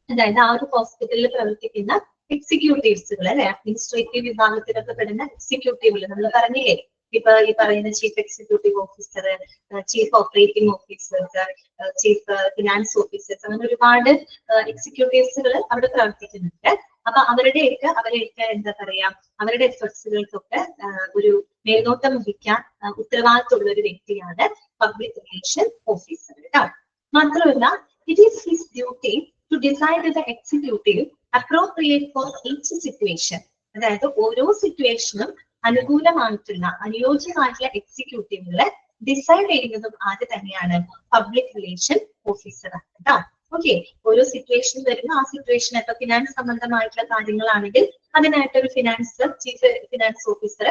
അതായത് ആ ഒരു ഹോസ്പിറ്റലിൽ പ്രവർത്തിക്കുന്ന എക്സിക്യൂട്ടീവ്സുകൾ അല്ലെ, അഡ്മിനിസ്ട്രേറ്റീവ് വിഭാഗത്തിലൊക്കെ പെടുന്ന എക്സിക്യൂട്ടീവുകൾ നമ്മൾ പറഞ്ഞില്ലേ, ഇപ്പൊ ഈ പറയുന്ന chief executive officer, chief operating officers, chief finance officers, അങ്ങനെ ഒരുപാട് എക്സിക്യൂട്ടീവ്സുകൾ അവിടെ പ്രവർത്തിക്കുന്നുണ്ട്. അപ്പൊ അവരെയൊക്കെ എന്താ പറയാ, അവരുടെ എഫേർട്സുകൾക്കൊക്കെ ഒരു മേൽനോട്ടം വഹിക്കാൻ ഉത്തരവാദിത്തമുള്ള ഒരു വ്യക്തിയാണ് പബ്ലിക് റിലേഷൻ ഓഫീസർ കേട്ടോ. മാത്രമല്ല, it is his duty to decide the executive appropriate for each situation. അതായത് ഓരോ സിറ്റുവേഷനും അനുയോജ്യമായിട്ടുള്ള എക്സിക്യൂട്ടീവുകളെ ഡിസൈഡ് ചെയ്യുന്നതും ആര് തന്നെയാണ്? പബ്ലിക് റിലേഷൻ ഓഫീസർ ആണ് കേട്ടോ. ഓക്കെ, ഓരോ സിറ്റുവേഷൻ വരുന്ന ആ സിറ്റുവേഷൻ, ഇപ്പൊ ഫിനാൻസ് സംബന്ധമായിട്ടുള്ള കാര്യങ്ങളാണെങ്കിൽ അതിനായിട്ടൊരു ചീഫ് ഫിനാൻസ് ഓഫീസർ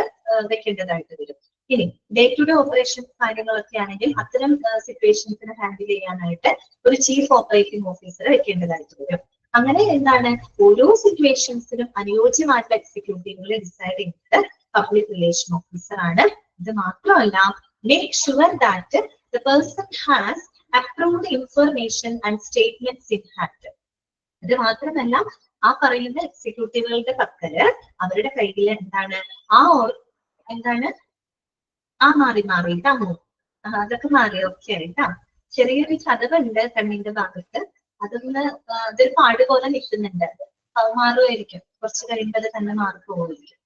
വെക്കേണ്ടതായിട്ട് വരും. ഇനി ഡേ ടു ഡേ ഓപ്പറേഷൻ കാര്യങ്ങളൊക്കെ ആണെങ്കിൽ അത്തരം സിറ്റുവേഷൻസിനെ ഹാൻഡിൽ ചെയ്യാനായിട്ട് ഒരു ചീഫ് ഓപ്പറേറ്റിംഗ് ഓഫീസർ വെക്കേണ്ടതായിട്ട് വരും. അങ്ങനെ എന്താണ്, ഓരോ സിറ്റുവേഷൻസിനും അനുയോജ്യമായിട്ടുള്ള എക്സിക്യൂട്ടീവുകളെ ഡിസൈഡ് ചെയ്യുന്നത് പബ്ലിക് റിലേഷൻ ഓഫീസർ ആണ്. ഇത് മാത്രമല്ല, make sure that the person has approved information and statements in hand. ഇത് മാത്രമല്ല, ആ പറയുന്ന എക്സിക്യൂട്ടീവുകളുടെ പക്കല് അവരുടെ കയ്യിൽ എന്താണ് മാറി കേട്ടോ, അതൊക്കെ മാറി. ഓക്കെ ആയിട്ടാ, ചെറിയൊരു ചതവുണ്ട് കണ്ണിന്റെ ഭാഗത്ത്, അതൊരു പാട് പോലെ നിൽക്കുന്നുണ്ട്. മാറുമായിരിക്കും, കുറച്ച് കഴിയുമ്പോൾ അത് തന്നെ മാറിപ്പോയിരിക്കും.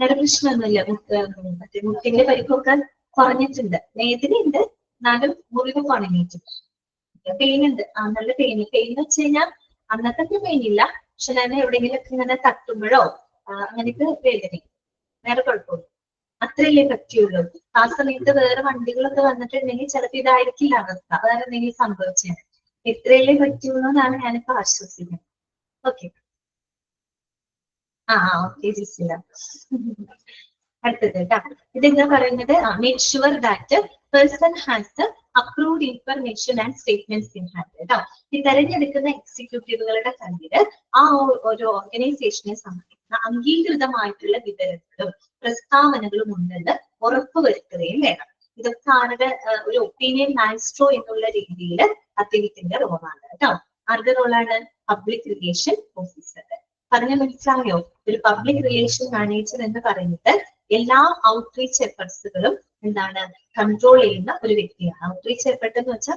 വേറെ പ്രശ്നമൊന്നുമില്ല. മറ്റേ മുട്ടിന്റെ പരിക്കൊക്കെ കുറഞ്ഞിട്ടുണ്ട്, വേദനയുണ്ട്, എന്നാലും മുറിവ് ഉണങ്ങിയിട്ടുണ്ട്. പെയിൻ ഉണ്ട്, നല്ല പെയിൻ എന്ന് വെച്ച് കഴിഞ്ഞാൽ അന്നത്തെ പെയിൻ ഇല്ല, പക്ഷെ ഞാൻ എവിടെയെങ്കിലൊക്കെ ഇങ്ങനെ തട്ടുമ്പോഴോ അങ്ങനെയൊക്കെ വേദനയും, വേറെ കുഴപ്പമില്ല. അത്രയല്ലേ പറ്റുള്ളൂ. ആ സമയത്ത് വേറെ വണ്ടികളൊക്കെ വന്നിട്ടുണ്ടെങ്കിൽ ചിലപ്പോൾ ഇതായിരിക്കില്ല അവസ്ഥ, അതാണ് എന്തെങ്കിലും സംഭവിച്ചത്. ഇത്രയല്ലേ പറ്റുള്ളൂ എന്നാണ് ഞാനിപ്പോ ആശ്വസിക്കുന്നത്. Okay, okay ജിസില. അടുത്തത് കേട്ടോ, ഇതെന്താ പറയുന്നത്? Make sure that person has approved information and statements in hand കേട്ടോ. ഈ തെരഞ്ഞെടുക്കുന്ന എക്സിക്യൂട്ടീവുകളുടെ കയ്യില് ആ ഒരു ഓർഗനൈസേഷനെ സംബന്ധിക്കുന്ന അംഗീകൃതമായിട്ടുള്ള വിവരങ്ങളും പ്രസ്താവനകളും ഉണ്ടെന്ന് ഉറപ്പുവരുത്തുകയും വേണം. ഇതൊക്കെ ആരുടെ ഒരു ഒപ്പീനിയൻ മാൻസ്ട്രോ എന്നുള്ള രീതിയിൽ അദ്ദേഹത്തിന്റെ റോളാണ് കേട്ടോ. ആരുടെ റോളാണ്? പബ്ലിക് റിലേഷൻ ഓഫീസറുടെ. പറഞ്ഞ മനസ്സിലായോ? ഒരു പബ്ലിക് റിലേഷൻ മാനേജർ എന്ന് പറയുന്നത് എല്ലാ ഔട്ട്റീച്ച് എഫേർട്സുകളും എന്താണ് കൺട്രോൾ ചെയ്യുന്ന ഒരു വ്യക്തിയാണ്. ഔട്ട്റീച്ച് എഫേർട്ട് എന്ന് വെച്ചാൽ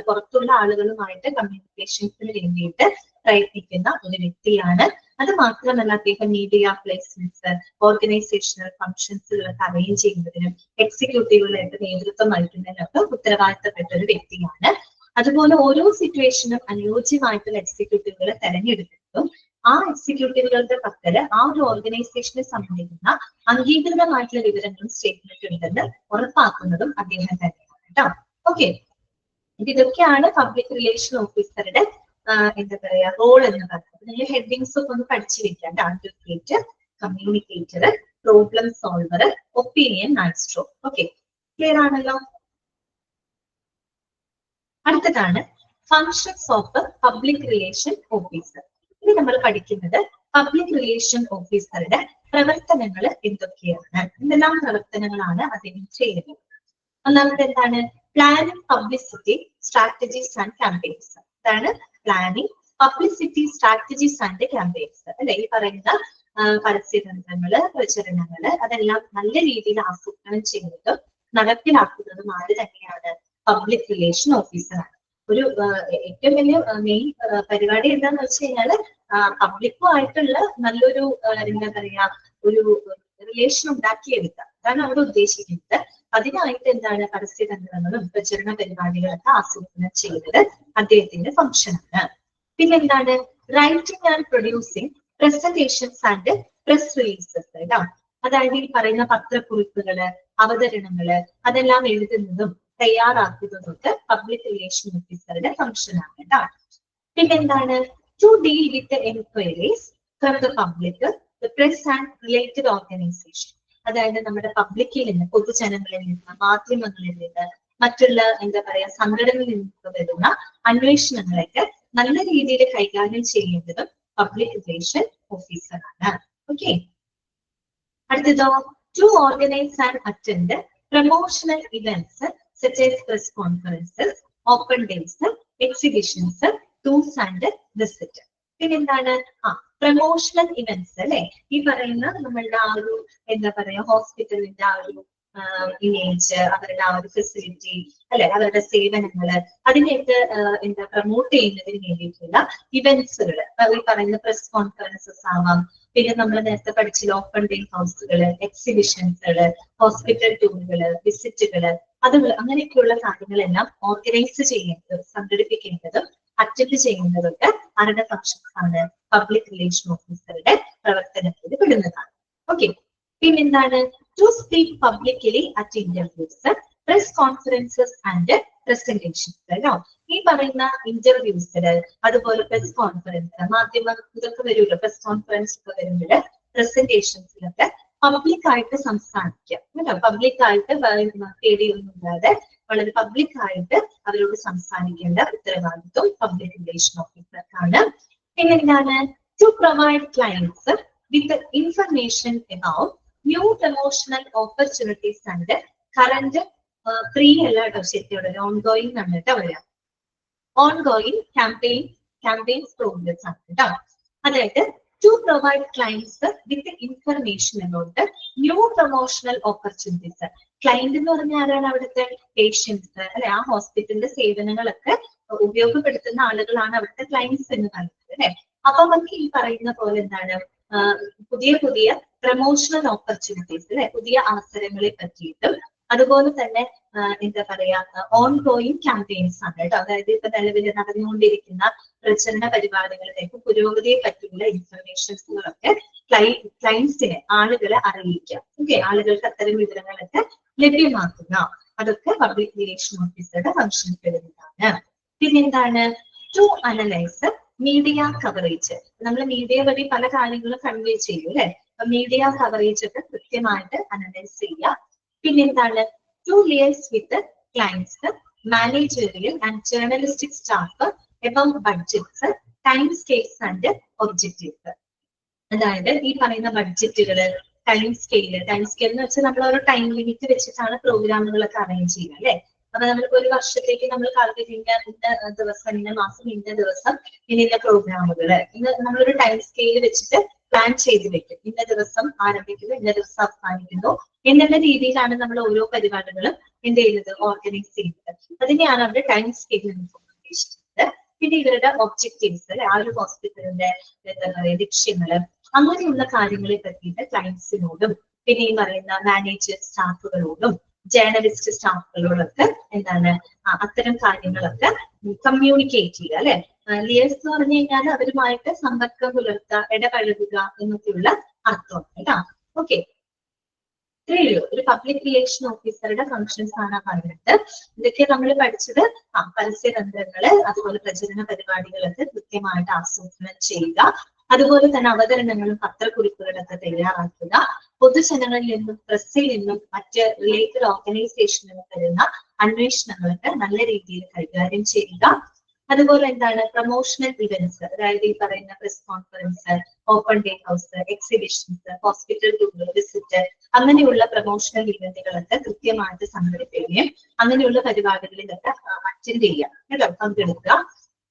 പുറത്തുള്ള ആളുകളുമായിട്ട് കമ്മ്യൂണിക്കേഷൻസിന് വേണ്ടിയിട്ട് പ്രയത്നിക്കുന്ന ഒരു വ്യക്തിയാണ്. അത് മാത്രമല്ല, അദ്ദേഹം മീഡിയ പ്ലേസ്മെന്റ്സ്, ഓർഗനൈസേഷണൽ ഫംഗ്ഷൻസുകളൊക്കെ അറേഞ്ച് ചെയ്യുന്നതിനും എക്സിക്യൂട്ടീവുകളായിട്ട് നേതൃത്വം വഹിക്കുന്നതിനൊക്കെ ഉത്തരവാദിത്തപ്പെട്ട ഒരു വ്യക്തിയാണ്. അതുപോലെ ഓരോ സിറ്റുവേഷനും അനുയോജ്യമായിട്ടുള്ള എക്സിക്യൂട്ടീവുകളെ തെരഞ്ഞെടുക്കുന്നതും ആ എക്സിക്യൂട്ടീവുകളുടെ പക്കല് ആ ഒരു ഓർഗനൈസേഷനെ സംബന്ധിക്കുന്ന അംഗീകൃതമായിട്ടുള്ള വിവരങ്ങളും സ്റ്റേറ്റ്മെന്റും ഉണ്ടെന്ന് ഉറപ്പാക്കുന്നതും അദ്ദേഹം തന്നെയാണ് കേട്ടോ. ഓക്കെ, ഇതൊക്കെയാണ് പബ്ലിക് റിലേഷൻ ഓഫീസറുടെ എന്താ പറയാ റോൾ എന്ന് പറയുന്നത്. നിങ്ങൾ ഹെഡിങ്സ് ഒക്കെ ഒന്ന് പഠിച്ചു വെക്കാം. Advocate, communicator, problem solver, opinion maestro. Okay, clear ആണല്ലോ. അടുത്തതാണ് functions of public relation officer. ഇത് നമ്മൾ പഠിക്കുന്നത് പബ്ലിക് റിലേഷൻ ഓഫീസറുടെ പ്രവർത്തനങ്ങൾ എന്തൊക്കെയാണ്, എന്തെല്ലാം പ്രവർത്തനങ്ങളാണ് അദ്ദേഹം ചെയ്യുന്നത്. ഒന്നാമത് എന്താണ്? Planning publicity strategies and campaigns. ഇതാണ് planning publicity strategies and campaigns അല്ലെ. ഈ പറയുന്ന പരസ്യതന്ത്രങ്ങള്, പ്രചരണങ്ങള് അതെല്ലാം നല്ല രീതിയിൽ ആസൂത്രണം ചെയ്യുന്നതും നടപ്പിലാക്കുന്നതും ആര് തന്നെയാണ്? പബ്ലിക് റിലേഷൻ ഓഫീസറാണ്. ഒരു ഏറ്റവും വലിയ മെയിൻ പരിപാടി എന്താന്ന് വെച്ച് കഴിഞ്ഞാല് പബ്ലിക്കുമായിട്ടുള്ള നല്ലൊരു എന്താ പറയാ ഒരു റിലേഷൻ ഉണ്ടാക്കിയെടുക്കുക, അതാണ് അവിടെ ഉദ്ദേശിക്കുന്നത്. അതിനായിട്ട് എന്താണ് പരസ്യതന്ത്രങ്ങളും പ്രചരണ പരിപാടികളൊക്കെ ആസൂത്രണം ചെയ്യുന്നത് അദ്ദേഹത്തിന്റെ ഫംഗ്ഷനാണ്. പിന്നെന്താണ് writing and producing presentations and press releases കേട്ടോ. അതായത് ഈ പറയുന്ന പത്രക്കുറിപ്പുകള്, അവതരണങ്ങള് അതെല്ലാം എഴുതുന്നതും തയ്യാറാക്കുന്നതൊക്കെ പബ്ലിക് റിലേഷൻ ഓഫീസറുടെ ഫംഗ്ഷനാണ് കേട്ടോ. പിന്നെന്താണ് to deal with enquiries from the public, the press and related organisation. അതായത് നമ്മുടെ പബ്ലിക്കിൽ നിന്ന്, പൊതുജനങ്ങളിൽ നിന്ന്, മാധ്യമങ്ങളിൽ നിന്ന്, മറ്റുള്ള എന്താ പറയാ സംഘടനകളിൽ നിന്ന് വരുന്ന അന്വേഷണങ്ങളൊക്കെ നല്ല രീതിയിൽ കൈകാര്യം ചെയ്യേണ്ടതും പബ്ലിക് റിലേഷൻ ഓഫീസറാണ്. ഓക്കെ, അടുത്തതോ to organise and attend promotional events such as press conferences, open days, exhibitions, tours and visit. പിന്നെന്താണ് പ്രൊമോഷണൽ ഇവന്റ്സ് അല്ലെ, ഈ പറയുന്ന നമ്മളുടെ ആ ഒരു എന്താ പറയാ ഹോസ്പിറ്റലിന്റെ ആ ഒരു ഇമേജ്, അവരുടെ ആ ഒരു ഫെസിലിറ്റി അല്ലെ, അവരുടെ സേവനങ്ങള് അതിനെയൊക്കെ എന്താ പ്രൊമോട്ട് ചെയ്യുന്നതിന് വേണ്ടിയിട്ടുള്ള ഇവന്റ്സുകൾ, ഈ പറയുന്ന പ്രസ് കോൺഫറൻസസ് ആവാം, പിന്നെ നമ്മൾ നേരത്തെ പഠിച്ച ഓപ്പൺ ഡേ ഹൗസുകള്, എക്സിബിഷൻസുകള്, ഹോസ്പിറ്റൽ ടൂറുകള്, വിസിറ്റുകള്, അതുപോലെ അങ്ങനെയൊക്കെയുള്ള കാര്യങ്ങളെല്ലാം ഓർഗനൈസ് ചെയ്യേണ്ടതും സംഘടിപ്പിക്കേണ്ടതും അറ്റൻഡ് ചെയ്യുന്നതൊക്കെ ആരുടെ ഫംഗ്ഷൻസ് ആണ്? പബ്ലിക് റിലേഷൻ ഓഫീസറുടെ പ്രവർത്തനത്തിൽ പെടുന്നതാണ്. ഓക്കെ, പിന്നെന്താണ് to speak publicly at interviews, press conferences and presentations കേട്ടോ. ഈ പറയുന്ന ഇന്റർവ്യൂസില്, അതുപോലെ പ്രസ് കോൺഫറൻസ്, മാധ്യമ ഇതൊക്കെ വരുമല്ലോ, പ്രസ് കോൺഫറൻസ് ഒക്കെ വരുമ്പോൾ പ്രസന്റേഷൻസിലൊക്കെ പബ്ലിക് ആയിട്ട് സംസാരിക്കുക കേട്ടോ. പബ്ലിക് ആയിട്ട് പേടിയൊന്നും ഇല്ലാതെ വളരെ പബ്ലിക് ആയിട്ട് അവരോട് സംസാരിക്കേണ്ട ഉത്തരവാദിത്വം പബ്ലിക് റിലേഷൻ ഓഫീസർക്കാണ്. പിന്നെന്താണ് to provide clients with information about new promotional opportunities and current pre അല്ല കേട്ടോ, ശരിയോടെ ഓൺഗോയിങ് ആണ് കേട്ടോ പറയാം. ഓൺഗോയിങ് ക്യാമ്പയിൻസ് പ്രോഗ്രസ് ആണ് കേട്ടോ. അതായത് to provide clients with information about the new promotional opportunities. Client എന്ന് പറഞ്ഞാൽ ആരാണ്? അവിടുത്തെ പേഷ്യൻസ് അല്ലെ, ആ ഹോസ്പിറ്റലിന്റെ സേവനങ്ങളൊക്കെ ഉപയോഗപ്പെടുത്തുന്ന ആളുകളാണ് അവിടുത്തെ ക്ലയൻസ് എന്ന് പറയുന്നത് അല്ലെ. അപ്പൊ നമുക്ക് ഈ പറയുന്ന പോലെ എന്താണ് പുതിയ പുതിയ പ്രൊമോഷണൽ ഓപ്പർച്യൂണിറ്റീസ് അല്ലെ, പുതിയ അവസരങ്ങളെ പറ്റിയിട്ടും അതുപോലെ തന്നെ എന്താ പറയാ ഓൺഗോയിങ് ക്യാമ്പയിൻസ് ആണ് കേട്ടോ. അതായത് ഇപ്പൊ നിലവിൽ നടന്നുകൊണ്ടിരിക്കുന്ന പ്രചരണ പരിപാടികളിലേക്ക് പുരോഗതിയെ പറ്റിയുള്ള ഇൻഫർമേഷൻസുകളൊക്കെ ക്ലയൻസിനെ, ആളുകളെ അറിയിക്കാം. ഓക്കെ, ആളുകൾക്ക് അത്തരം വിവരങ്ങളൊക്കെ ലഭ്യമാക്കുക, അതൊക്കെ പബ്ലിക് റിലേഷൻ ഓഫീസറുടെ ഫംഗ്ഷൻ പെടുന്നതാണ്. പിന്നെന്താണ് ടു അനലൈസ് മീഡിയ കവറേജ്. നമ്മൾ മീഡിയ വഴി പല കാര്യങ്ങളും കൺവേ ചെയ്യും അല്ലെ. അപ്പൊ മീഡിയ കവറേജ് ഒക്കെ കൃത്യമായിട്ട് അനലൈസ് ചെയ്യുക. പിന്നെന്താണ് to liaise with clients, managerial and journalistic staff about budgets, time scales and objectives. അതായത് ഈ പറയുന്ന ബഡ്ജറ്റുകള്, ടൈം സ്കെയിൽ എന്ന് വെച്ചാൽ നമ്മൾ ഓരോ ടൈം ലിമിറ്റ് വെച്ചിട്ടാണ് പ്രോഗ്രാമുകളൊക്കെ അറേഞ്ച് ചെയ്യുക അല്ലെ. അപ്പൊ നമ്മൾക്ക് ഒരു വർഷത്തേക്ക് നമ്മൾ ഇന്ന ദിവസം, ഇന്ന മാസം, ഇന്ന ദിവസം ഇന്ന പ്രോഗ്രാമുകള് ഇന്ന് നമ്മളൊരു ടൈം സ്കെയിൽ വെച്ചിട്ട് പ്ലാൻ ചെയ്ത് വെക്കും. ഇന്ന ദിവസം ആരംഭിക്കുന്നു, ഇന്ന ദിവസം അവസാനിക്കുന്നു എന്നുള്ള രീതിയിലാണ് നമ്മൾ ഓരോ പരിപാടികളും എന്ത് ചെയ്യുന്നത്, ഓർഗനൈസ് ചെയ്യുന്നത്. അതിനെയാണ് അവരുടെ ടൈം സ്കെയിൽ എന്ന് ഉദ്ദേശിക്കുന്നത്. പിന്നെ ഇവരുടെ ഒബ്ജക്റ്റീവ്സ് അല്ലെ, ആ ഒരു ഹോസ്പിറ്റലിന്റെ എന്താ പറയുക ലക്ഷ്യങ്ങള്, അങ്ങനെയുള്ള കാര്യങ്ങളെ പറ്റിയിട്ട് ക്ലയൻസിനോടും പിന്നെ ഈ പറയുന്ന മാനേജർ സ്റ്റാഫുകളോടും ജേർണലിസ്റ്റ് സ്റ്റാഫുകളോടൊക്കെ എന്താണ് അത്തരം കാര്യങ്ങളൊക്കെ കമ്മ്യൂണിക്കേറ്റ് ചെയ്യുക അല്ലെ. ലിയേഴ്സ് എന്ന് പറഞ്ഞു കഴിഞ്ഞാൽ അവരുമായിട്ട് സമ്പർക്കം പുലർത്തുക, ഇടപഴകുക എന്നൊക്കെയുള്ള അർത്ഥമാണ് കേട്ടോ. ഓക്കെ, ഇത്രയുള്ളൂ ഒരു പബ്ലിക് റിലേഷൻ ഓഫീസറുടെ ഫംഗ്ഷൻസ് ആണ് പറയുന്നത്. ഇതൊക്കെ നമ്മൾ പഠിച്ചത് പരസ്യതന്ത്രങ്ങള്, അതുപോലെ പ്രചരണ പരിപാടികളൊക്കെ കൃത്യമായിട്ട് ആസൂത്രണം ചെയ്യുക, അതുപോലെ തന്നെ അവതരണങ്ങളും പത്രക്കുറിപ്പുകളൊക്കെ തയ്യാറാക്കുക, പൊതുജനങ്ങളിൽ നിന്നും പ്രസ്സിൽ നിന്നും മറ്റ് റിലേറ്റഡ് ഓർഗനൈസേഷനിൽ നിന്നും വരുന്ന അന്വേഷണങ്ങളൊക്കെ നല്ല രീതിയിൽ കൈകാര്യം ചെയ്യുക. അതുപോലെ എന്താണ് പ്രൊമോഷണൽ ഇവന്റ്സ്, അതായത് ഈ പറയുന്ന press conference, open day house, exhibitions, hospital tour, visit, അങ്ങനെയുള്ള പ്രൊമോഷണൽ ഇവന്റുകളൊക്കെ കൃത്യമായിട്ട് സംഘടിപ്പിക്കുകയും അങ്ങനെയുള്ള പരിപാടികളിലൊക്കെ അറ്റൻഡ് ചെയ്യുക കേട്ടോ, പങ്കെടുക്കുക.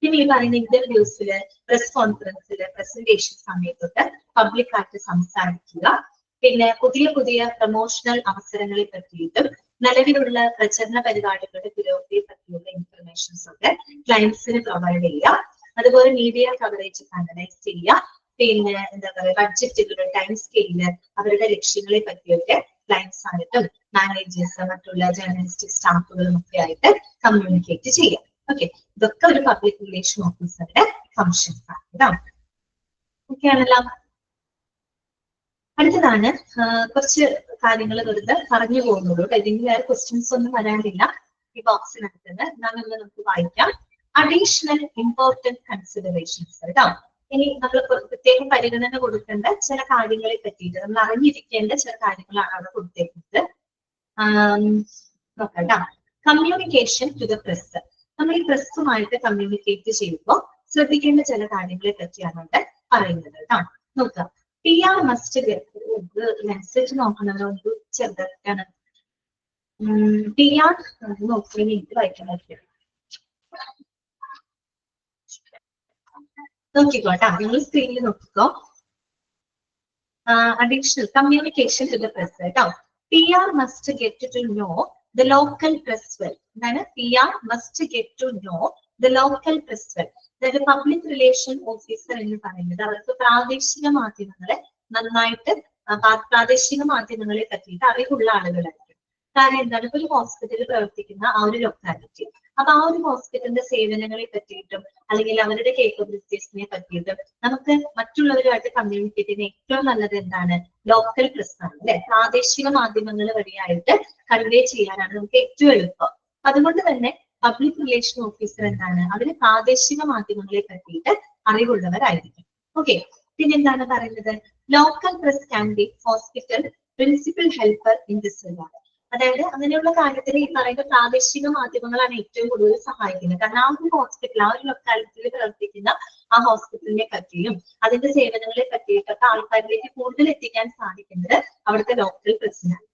പിന്നെ ഈ പറയുന്ന ഇന്റർവ്യൂസില്, പ്രസ് കോൺഫറൻസില്, പ്രസന്റേഷൻ സമയത്തൊക്കെ പബ്ലിക്കായിട്ട് സംസാരിക്കുക. പിന്നെ പുതിയ പുതിയ പ്രൊമോഷണൽ അവസരങ്ങളെ പറ്റിയിട്ടും നിലവിലുള്ള പ്രചരണ പരിപാടികളുടെ പുരോഗതിയെ പറ്റിയുള്ള ഇൻഫർമേഷൻസ് ഒക്കെ ക്ലയൻസിന് പ്രൊവൈഡ് ചെയ്യുക. അതുപോലെ മീഡിയ കവറേജ് അനലൈസ് ചെയ്യുക. പിന്നെ എന്താ പറയുക ബഡ്ജറ്റുകൾ, ടൈം സ്കെയില്, അവരുടെ ലക്ഷ്യങ്ങളെ പറ്റിയൊക്കെ ക്ലയൻസ് ആയിട്ടും മാനേജേഴ്സ്, മറ്റുള്ള ജേർണലിസ്റ്റിക് സ്റ്റാഫുകളും ഒക്കെ ആയിട്ട് കമ്മ്യൂണിക്കേറ്റ് ചെയ്യാം. ഓക്കെ, ഇതൊക്കെ ഒരു പബ്ലിക് റിലേഷൻ ഓഫീസറുടെ ഫങ്ഷൻസ് ആണ്. ഇതാണ് ഓക്കെ ആണല്ലോ. അടുത്തതാണ് കുറച്ച് കാര്യങ്ങൾ വെറുതെ പറഞ്ഞു പോകുന്നുള്ളൂ. ഇതിന് വേറെ ക്വസ്റ്റ്യൻസ് ഒന്നും വരാനില്ല ഈ ബോക്സിനകത്ത്. എന്നാലും നമുക്ക് വായിക്കാം. അഡീഷണൽ ഇമ്പോർട്ടന്റ് കൺസിഡറേഷൻസ് കേട്ടോ. ഇനി നമ്മൾ പ്രത്യേകം പരിഗണന കൊടുക്കേണ്ട ചില കാര്യങ്ങളെ പറ്റിയിട്ട്, നമ്മൾ അറിഞ്ഞിരിക്കേണ്ട ചില കാര്യങ്ങളാണ് അവിടെ കൊടുത്തേക്കുന്നത്. നോക്കാം. Communication to the press. നമ്മൾ ഈ പ്രസ്സുമായിട്ട് കമ്മ്യൂണിക്കേറ്റ് ചെയ്യുമ്പോൾ ശ്രദ്ധിക്കേണ്ട ചില കാര്യങ്ങളെ പറ്റിയാണ് അവിടെ പറയുന്നത് കേട്ടോ. നോക്കാം. PR മസ്റ്റ് മെസ്സേജ് നോക്കണമല്ലോ, ഒരു ചെറുതാണ്. PR നോക്കി എനിക്ക് വായിക്കാൻ പറ്റും. നോക്കിക്കോട്ടാ, നിങ്ങൾ സ്ക്രീനിൽ നോക്കിക്കോ. Additional communication to the press കേട്ടോ. PR must get to know the local press well. എന്താണ് PR must get to know the local press well. അതായത് പബ്ലിക് റിലേഷൻ ഓഫീസർ എന്ന് പറയുന്നത് അവർക്ക് പ്രാദേശിക മാധ്യമങ്ങളെ നന്നായിട്ട് പ്രാദേശിക മാധ്യമങ്ങളെ പറ്റിയിട്ട് അറിവുള്ള ആളുകളായിരിക്കും. കാരണം എന്താണ്, ഇപ്പൊ ഒരു ഹോസ്പിറ്റലിൽ പ്രവർത്തിക്കുന്ന ആ ഒരു ലൊക്കാലിറ്റി, അപ്പൊ ആ ഒരു ഹോസ്പിറ്റലിന്റെ സേവനങ്ങളെ പറ്റിയിട്ടും അല്ലെങ്കിൽ അവരുടെ കേപ്പബിലിറ്റീസിനെ പറ്റിയിട്ടും നമുക്ക് മറ്റുള്ളവരുമായിട്ട് കമ്മ്യൂണിക്കേറ്റ് ചെയ്യുന്ന ഏറ്റവും നല്ലത് എന്താണ്, ലോക്കൽ പ്രസ് ആണ് അല്ലെ. പ്രാദേശിക മാധ്യമങ്ങൾ വഴിയായിട്ട് കൺവേ ചെയ്യാനാണ് നമുക്ക് ഏറ്റവും എളുപ്പം. അതുകൊണ്ട് തന്നെ പബ്ലിക് റിലേഷൻ ഓഫീസർ എന്താണ്, അവര് പ്രാദേശിക മാധ്യമങ്ങളെ പറ്റിയിട്ട് അറിവുള്ളവരായിരിക്കും. ഓക്കെ, പിന്നെന്താണ് പറയുന്നത്, local press can be hospital principal helper in this regard. അതായത് അങ്ങനെയുള്ള കാര്യത്തിൽ ഈ പറയുന്ന പ്രാദേശിക മാധ്യമങ്ങളാണ് ഏറ്റവും കൂടുതൽ സഹായിക്കുന്നത്. കാരണം ആ ഒരു ഹോസ്പിറ്റൽ, ആ ഒരു ലൊക്കാലിറ്റിയിൽ പ്രവർത്തിക്കുന്ന ആ ഹോസ്പിറ്റലിനെ പറ്റിയും അതിന്റെ സേവനങ്ങളെ പറ്റിയിട്ടൊക്കെ ആൾക്കാരിലേക്ക് കൂടുതൽ എത്തിക്കാൻ സാധിക്കുന്നത് അവിടുത്തെ ലോക്കൽ പ്രസിനാണ്.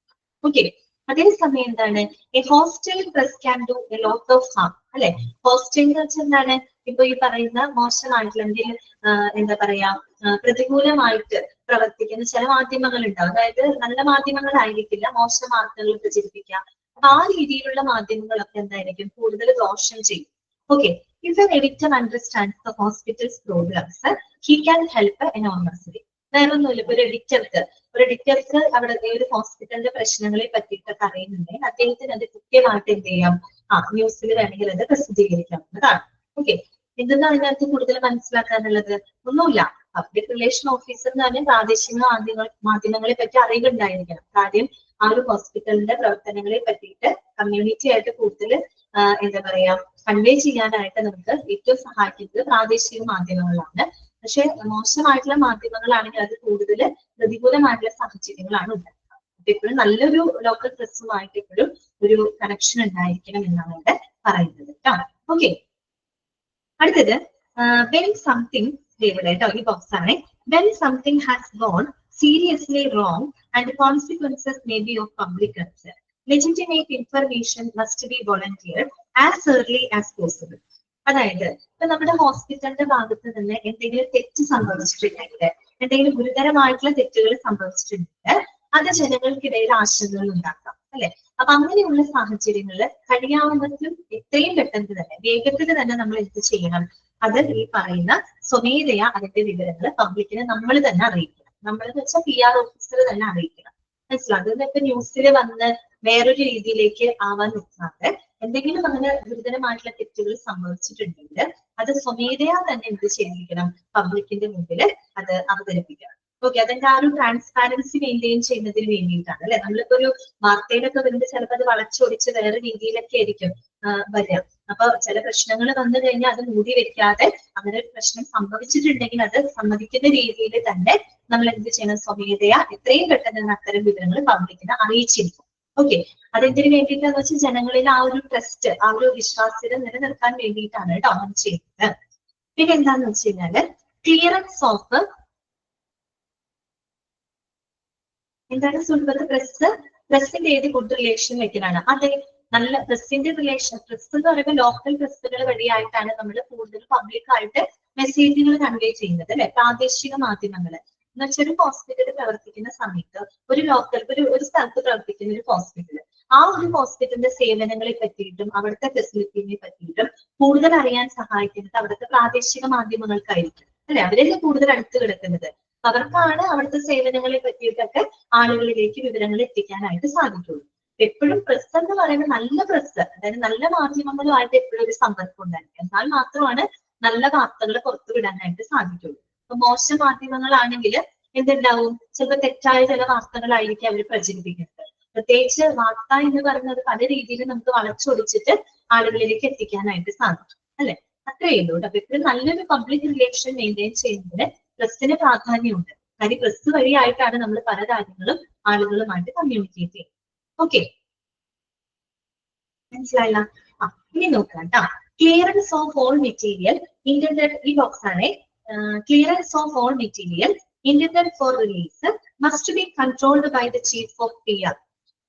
ഓക്കെ, അതേസമയം എന്താണ്, a hostile press can do a lot of harm അല്ലെ. ഹോസ്റ്റൽ എന്ന് വെച്ചാൽ എന്താണ്, ഇപ്പൊ ഈ പറയുന്ന മോശമായിട്ടുള്ള എന്താ പറയാ പ്രതികൂലമായിട്ട് പ്രവർത്തിക്കുന്ന ചില മാധ്യമങ്ങൾ ഉണ്ടാവും. അതായത് നല്ല മാധ്യമങ്ങളായിരിക്കില്ല, മോശം വാർത്തകൾ പ്രചരിപ്പിക്കുക. അപ്പൊ ആ രീതിയിലുള്ള മാധ്യമങ്ങളൊക്കെ എന്തായിരിക്കും കൂടുതൽ ദോഷം ചെയ്യും. Okay, if an editor understands the hospital's programmes he can help enormously. വേറെ ഒന്നുമില്ല, ഇപ്പൊ ഒരു എഡിറ്റർക്ക് അവിടെ ഒരു ഹോസ്പിറ്റലിന്റെ പ്രശ്നങ്ങളെ പറ്റിയിട്ടൊക്കെ അറിയുന്നുണ്ടെങ്കിൽ അദ്ദേഹത്തിന് അത് കൃത്യമായിട്ട് എന്ത് ചെയ്യാം, ന്യൂസിൽ വേണമെങ്കിൽ അത് പ്രസിദ്ധീകരിക്കാവുന്നതാണ്. ഓക്കെ, എന്തെന്നാ അതിനകത്ത് കൂടുതൽ മനസ്സിലാക്കാനുള്ളത്, ഒന്നുമില്ല. പബ്ലിക് റിലേഷൻ ഓഫീസർ എന്ന് പറഞ്ഞാൽ പ്രാദേശിക മാധ്യമങ്ങളെ പറ്റി അറിവുണ്ടായിരിക്കണം. കാര്യം ആ ഒരു ഹോസ്പിറ്റലിന്റെ പ്രവർത്തനങ്ങളെ പറ്റിയിട്ട് കമ്മ്യൂണിറ്റി ആയിട്ട് കൂടുതൽ എന്താ പറയാ കൺവേ ചെയ്യാനായിട്ട് നമുക്ക് ഏറ്റവും സഹായിക്കുന്നത് പ്രാദേശിക മാധ്യമങ്ങളാണ്. പക്ഷെ മോശമായിട്ടുള്ള മാധ്യമങ്ങളാണെങ്കിൽ അത് കൂടുതൽ പ്രതികൂലമായിട്ടുള്ള സാഹചര്യങ്ങളാണ് ഉണ്ടാക്കുക. എപ്പോഴും നല്ലൊരു ലോക്കൽ പ്രസ്സുമായിട്ട് എപ്പോഴും ഒരു കണക്ഷൻ ഉണ്ടായിരിക്കണം എന്നാണ് ഇവിടെ പറയുന്നത് കേട്ടോ. ഓക്കെ, അടുത്തത് വെൻ സംതിങ് ഇവിടെ കേട്ടോ, ഈ ബോക്സ് ആണ്. When something has gone seriously wrong and consequences may be of public concern, legitimate information must be volunteered as early as possible. അതായത് ഇപ്പൊ നമ്മുടെ ഹോസ്പിറ്റലിന്റെ ഭാഗത്ത് തന്നെ എന്തെങ്കിലും തെറ്റ് സംഭവിച്ചിട്ടുണ്ടെങ്കിൽ, എന്തെങ്കിലും ഗുരുതരമായിട്ടുള്ള തെറ്റുകൾ സംഭവിച്ചിട്ടുണ്ടെങ്കിൽ അത് ജനങ്ങൾക്കിടയിൽ ആശങ്കകൾ ഉണ്ടാക്കാം അല്ലെ. അപ്പൊ അങ്ങനെയുള്ള സാഹചര്യങ്ങളിൽ കഴിയാവുന്നതിലും എത്രയും പെട്ടെന്ന് തന്നെ വേഗത്തിൽ തന്നെ നമ്മൾ എന്ത് ചെയ്യണം, അത് ഈ പറയുന്ന സ്വമേധയാ അതിന്റെ വിവരങ്ങൾ പബ്ലിക്കിനെ നമ്മൾ തന്നെ അറിയിക്കണം. നമ്മളെന്ന് വെച്ചാൽ PR ഓഫീസർ തന്നെ അറിയിക്കണം. മനസ്സിലാവും. അതൊന്നും ഇപ്പൊ ന്യൂസിൽ വന്ന് വേറൊരു രീതിയിലേക്ക് ആവാൻ നിൽക്കാതെ എന്തെങ്കിലും അങ്ങനെ ഗുരുതരമായിട്ടുള്ള തെറ്റുകൾ സംഭവിച്ചിട്ടുണ്ടെങ്കിൽ അത് സ്വമേധയാ തന്നെ എന്ത് ചെയ്തിരിക്കണം, പബ്ലിക്കിന്റെ മുമ്പിൽ അത് അവതരിപ്പിക്കണം. ഓക്കെ, അതിന്റെ ആ ഒരു ട്രാൻസ്പാരൻസി മെയിൻറ്റെയിൻ ചെയ്യുന്നതിന് വേണ്ടിയിട്ടാണ് അല്ലെ. നമ്മളിപ്പോ ഒരു വാർത്തയിലൊക്കെ വരുമ്പോൾ ചിലപ്പോൾ അത് വളച്ചൊടിച്ച് വേറെ രീതിയിലൊക്കെ ആയിരിക്കും വരിക. അപ്പൊ ചില പ്രശ്നങ്ങൾ വന്നു കഴിഞ്ഞാൽ അത് മൂടി വെക്കാതെ അങ്ങനെ ഒരു പ്രശ്നം സംഭവിച്ചിട്ടുണ്ടെങ്കിൽ അത് സമ്മതിക്കുന്ന രീതിയിൽ തന്നെ നമ്മൾ എന്ത് ചെയ്യണം, സ്വമേധയാ എത്രയും പെട്ടെന്ന് അത്തരം വിവരങ്ങൾ പബ്ലിക്കിനെ അറിയിച്ചിരിക്കും. ഓക്കെ, അതെന്തിനു വേണ്ടിയിട്ടാന്ന് വെച്ചാൽ ജനങ്ങളിൽ ആ ഒരു ട്രസ്റ്റ്, ആ ഒരു വിശ്വാസ്യത നിലനിർത്താൻ വേണ്ടിയിട്ടാണ് കേട്ടോ അങ്ങനെ ചെയ്യുന്നത്. പിന്നെ എന്താന്ന് വെച്ച് കഴിഞ്ഞാല് ക്ലിയറൻസ് ഓഫ് എന്താണ് സുഹൃത്ത്, പ്രസിന്റെ ഏത് ഗുഡ് റിലേഷൻ വെക്കലാണ്. അതെ, നല്ല പ്രസിന്റെ റിലേഷൻ, പ്രസ് എന്ന് പറയുമ്പോൾ ലോക്കൽ പ്രസ്സുകൾ വഴിയായിട്ടാണ് നമ്മൾ കൂടുതൽ പബ്ലിക്കായിട്ട് മെസ്സേജുകൾ കൺവേ ചെയ്യുന്നത് അല്ലെ. പ്രാദേശിക മാധ്യമങ്ങൾ എന്ന് വെച്ചാൽ ഒരു ഹോസ്പിറ്റലിൽ പ്രവർത്തിക്കുന്ന സമയത്ത് ഒരു സ്ഥലത്ത് പ്രവർത്തിക്കുന്ന ഒരു ഹോസ്പിറ്റൽ, ആ ഒരു ഹോസ്പിറ്റലിന്റെ സേവനങ്ങളെ പറ്റിയിട്ടും അവിടുത്തെ ഫെസിലിറ്റിനെ പറ്റിയിട്ടും കൂടുതൽ അറിയാൻ സഹായിക്കുന്നത് അവിടുത്തെ പ്രാദേശിക മാധ്യമങ്ങൾക്കായിരിക്കും അല്ലെ? അവരല്ലേ കൂടുതൽ അടുത്ത് കിടക്കുന്നത്. അവർക്കാണ് അവിടുത്തെ സേവനങ്ങളെ പറ്റിയിട്ടൊക്കെ ആളുകളിലേക്ക് വിവരങ്ങൾ എത്തിക്കാനായിട്ട് സാധിക്കുള്ളൂ. എപ്പോഴും പ്രസ് എന്ന് പറയുന്നത് നല്ല പ്രസ്, അതായത് നല്ല മാധ്യമങ്ങളുമായിട്ട് എപ്പോഴും ഒരു സമ്പർക്കം ഉണ്ടായിരിക്കും. എന്നാൽ മാത്രമാണ് നല്ല വാർത്തകൾ പുറത്തുവിടാനായിട്ട് സാധിക്കുള്ളൂ. അപ്പൊ മോശം മാധ്യമങ്ങളാണെങ്കിൽ എന്തുണ്ടാവും? ചിലപ്പോൾ തെറ്റായ ചില വാർത്തകളായിരിക്കും അവർ പ്രചരിപ്പിക്കുന്നത്. പ്രത്യേകിച്ച് വാർത്ത എന്ന് പറയുന്നത് പല രീതിയിൽ നമുക്ക് വളച്ചൊടിച്ചിട്ട് ആളുകളിലേക്ക് എത്തിക്കാനായിട്ട് സാധിക്കും, അല്ലെ? അത്രയേ ഉള്ളൂ. അപ്പൊ എപ്പോഴും നല്ലൊരു പബ്ലിക് റിലേഷൻ മെയിൻറ്റെയിൻ ചെയ്യുന്നതിന് പ്രസ്സിന് പ്രാധാന്യമുണ്ട്. കാര്യം പ്രസ് വഴിയായിട്ടാണ് നമ്മൾ പല കാര്യങ്ങളും ആളുകളുമായിട്ട് കമ്മ്യൂണിക്കേറ്റ് ചെയ്യുന്നത്. ഓക്കെ, മനസ്സിലായില്ല? ഇനി നോക്കാം കേട്ടോ. Clearance of all material internet, ഈ ബോക്സ് ആണ്. Clearance of all material intended for release must be controlled by the chief of PR.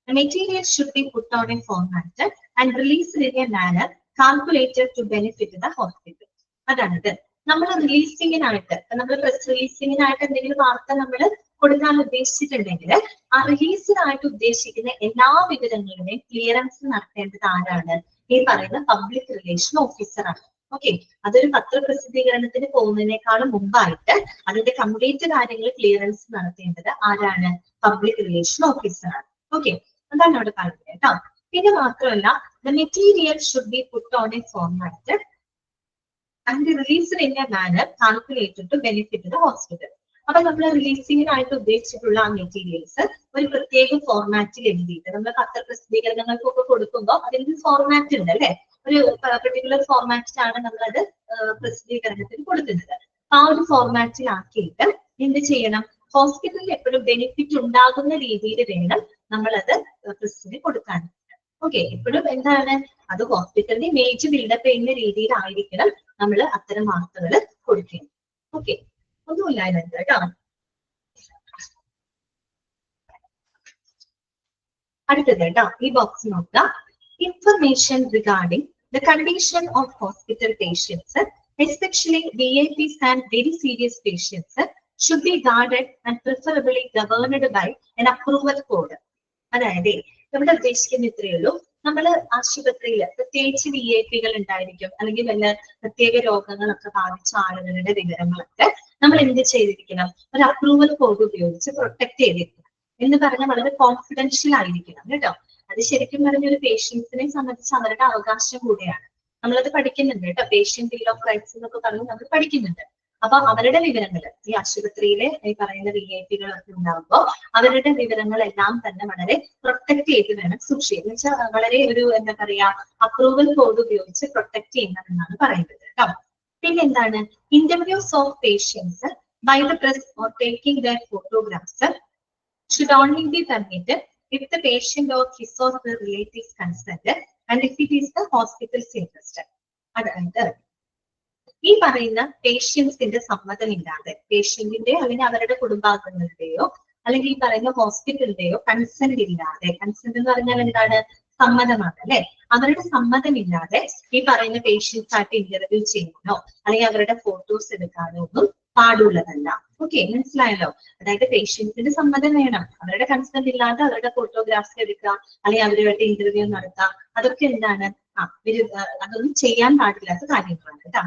The material should be put on a format and released in a manner calculated to benefit the hospital. അതാണിത്. നമ്മൾ റിലീസിങ്ങിനായിട്ട്, നമ്മൾ press റിലീസിങ്ങിനായിട്ട് എന്തെങ്കിലും വാർത്ത നമ്മൾ കൊടുക്കാൻ ഉദ്ദേശിച്ചിട്ടുണ്ടെങ്കിൽ ആ റിലീസിനായിട്ട് ഉദ്ദേശിക്കുന്ന എല്ലാ വിവരങ്ങളുടെയും clearance നടത്തേണ്ടത് ആരാണ്? ഈ പറയുന്ന പബ്ലിക് റിലേഷൻ ഓഫീസറാണ്. ഓക്കെ, അതൊരു പത്രപ്രസിദ്ധീകരണത്തിന് പോകുന്നതിനേക്കാളും മുമ്പായിട്ട് അതിന്റെ കംപ്ലീറ്റ് കാര്യങ്ങൾ ക്ലിയറൻസ് നടത്തേണ്ടത് ആരാണ്? പബ്ലിക് റിലേഷൻ ഓഫീസറാണ്. ഓക്കെ, അതാണ് അവിടെ പറയുന്നത് കേട്ടോ. പിന്നെ മാത്രമല്ല, the material should be put on a format and released in a manner calculated to benefit the hospital. അപ്പൊ നമ്മൾ റിലീസിങ്ങിനായിട്ട് ഉദ്ദേശിച്ചിട്ടുള്ള ആ മെറ്റീരിയൽസ് ഒരു പ്രത്യേക ഫോർമാറ്റിൽ എഴുതിയിട്ട് നമ്മൾ പത്രപ്രസിദ്ധീകരണങ്ങൾക്കൊക്കെ കൊടുക്കുമ്പോൾ അതിന്റെ ഫോർമാറ്റ് ഉണ്ട്, അല്ലെ? ഒരു പെർട്ടിക്കുലർ ഫോർമാറ്റിലാണ് നമ്മളത് പ്രസിദ്ധീകരണത്തിന് കൊടുക്കുന്നത്. ആ ഒരു ഫോർമാറ്റിലാക്കിയിട്ട് എന്ത് ചെയ്യണം? ഹോസ്പിറ്റലിൽ എപ്പോഴും ബെനിഫിറ്റ് ഉണ്ടാകുന്ന രീതിയിൽ വേണം നമ്മളത് പ്രസിന് കൊടുക്കാൻ. ഓക്കെ, എപ്പോഴും എന്താണ് അത് ഹോസ്പിറ്റലിന്റെ ഇമേജ് ബിൽഡപ്പ് ചെയ്യുന്ന രീതിയിലായിരിക്കണം നമ്മൾ അത്തരം വാർത്തകൾ കൊടുക്കുന്നത്. ഓക്കെ, ഒന്നുമില്ലായിരുന്നു കേട്ടോ. അടുത്തത് കേട്ടോ, ഈ ബോക്സ് നോക്കാം. Information regarding the condition of hospital patients, especially VIPs and very serious patients, should be guarded and preferably governed by an approval code. അതായത് ഇവിടെ ഉദ്ദേശിക്കുന്ന ഇത്രയേ ഉള്ളൂ. നമ്മൾ ആശുപത്രിയിൽ പ്രത്യേകിച്ച് VIP ഉണ്ടായിരിക്കും, അല്ലെങ്കിൽ വല്ല പ്രത്യേക രോഗങ്ങളൊക്കെ ബാധിച്ച ആളുകളുടെ വിവരങ്ങളൊക്കെ നമ്മൾ എന്ത് ചെയ്തിരിക്കണം? ഒരു അപ്രൂവൽ കോഡ് ഉപയോഗിച്ച് പ്രൊട്ടക്ട് ചെയ്തിരിക്കണം. എന്ന് പറഞ്ഞാൽ വളരെ കോൺഫിഡൻഷ്യൽ ആയിരിക്കണം കേട്ടോ. അത് ശരിക്കും പറഞ്ഞ ഒരു പേഷ്യൻസിനെ സംബന്ധിച്ച് അവരുടെ അവകാശം കൂടെയാണ്. നമ്മളത് പഠിക്കുന്നുണ്ട് കേട്ടോ. പേഷ്യന്റ് ബിൽ ഓഫ് റൈറ്റ്സ് എന്നൊക്കെ പറഞ്ഞ് നമ്മൾ പഠിക്കുന്നുണ്ട്. അപ്പൊ അവരുടെ വിവരങ്ങൾ, ഈ ആശുപത്രിയിലെ ഈ പറയുന്ന VIP-കളൊക്കെ ഉണ്ടാകുമ്പോൾ അവരുടെ വിവരങ്ങളെല്ലാം തന്നെ വളരെ പ്രൊട്ടക്ട് ചെയ്ത് വേണം സൂക്ഷിക്കുക. എന്ന് വെച്ചാൽ വളരെ ഒരു എന്താ പറയാ അപ്രൂവൽ കോഡ് ഉപയോഗിച്ച് പ്രൊട്ടക്ട് ചെയ്യണമെന്നാണ് പറയുന്നത് കേട്ടോ. പിന്നെ എന്താണ്? Interviews of patients by the press or taking their photographs should only be permitted if the patient or his or her relatives consent and if it is the hospital's interest. അതായത് ഈ പറയുന്ന പേഷ്യൻസിന്റെ സമ്മതമില്ലാതെ, പേഷ്യന്റിന്റെ അല്ലെങ്കിൽ അവരുടെ കുടുംബാംഗങ്ങളുടെയോ അല്ലെങ്കിൽ ഈ പറയുന്ന ഹോസ്പിറ്റലിന്റെയോ കൺസെന്റ് ഇല്ലാതെ, കൺസെന്റ് എന്ന് പറഞ്ഞാൽ എന്താണ്? സമ്മതമാണ്, അല്ലെ? അവരുടെ സമ്മതമില്ലാതെ ഈ പറയുന്ന പേഷ്യൻസ് ആയിട്ട് ഇന്റർവ്യൂ ചെയ്യാനോ അല്ലെങ്കിൽ അവരുടെ ഫോട്ടോസ് എടുക്കാനോ ഒന്നും പാടുള്ളതല്ല. ഓക്കെ, മനസ്സിലായല്ലോ? അതായത് പേഷ്യൻസിന്റെ സമ്മതം വേണം. അവരുടെ കൺസെന്റ് ഇല്ലാതെ അവരുടെ ഫോട്ടോഗ്രാഫ്സ് എടുക്കുക അല്ലെങ്കിൽ അവരുമായിട്ട് ഇന്റർവ്യൂ നടത്തുക, അതൊക്കെ എന്താണ്? അതൊന്നും ചെയ്യാൻ പാടില്ലാത്ത കാര്യങ്ങളാണ് കേട്ടോ.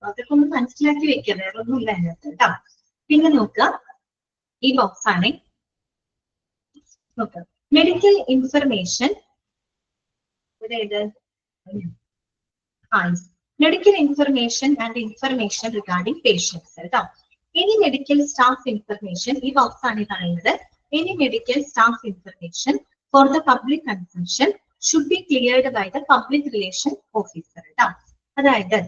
അതൊക്കെ ഒന്ന് മനസ്സിലാക്കി വെക്കുക, വേറെ ഒന്നും ഇല്ല അതിനകത്ത് കേട്ടോ. പിന്നെ നോക്കുക, ഈ ബോക്സ് ആണ് നോക്കുക. Medical information, medical information and information regarding patients കേട്ടോ. Any medical staff information, ഈ ബോക്സ് ആണ് പറയുന്നത്. Any medical staff information for the public consumption should be cleared by the public relation officer കേട്ടോ. അതായത്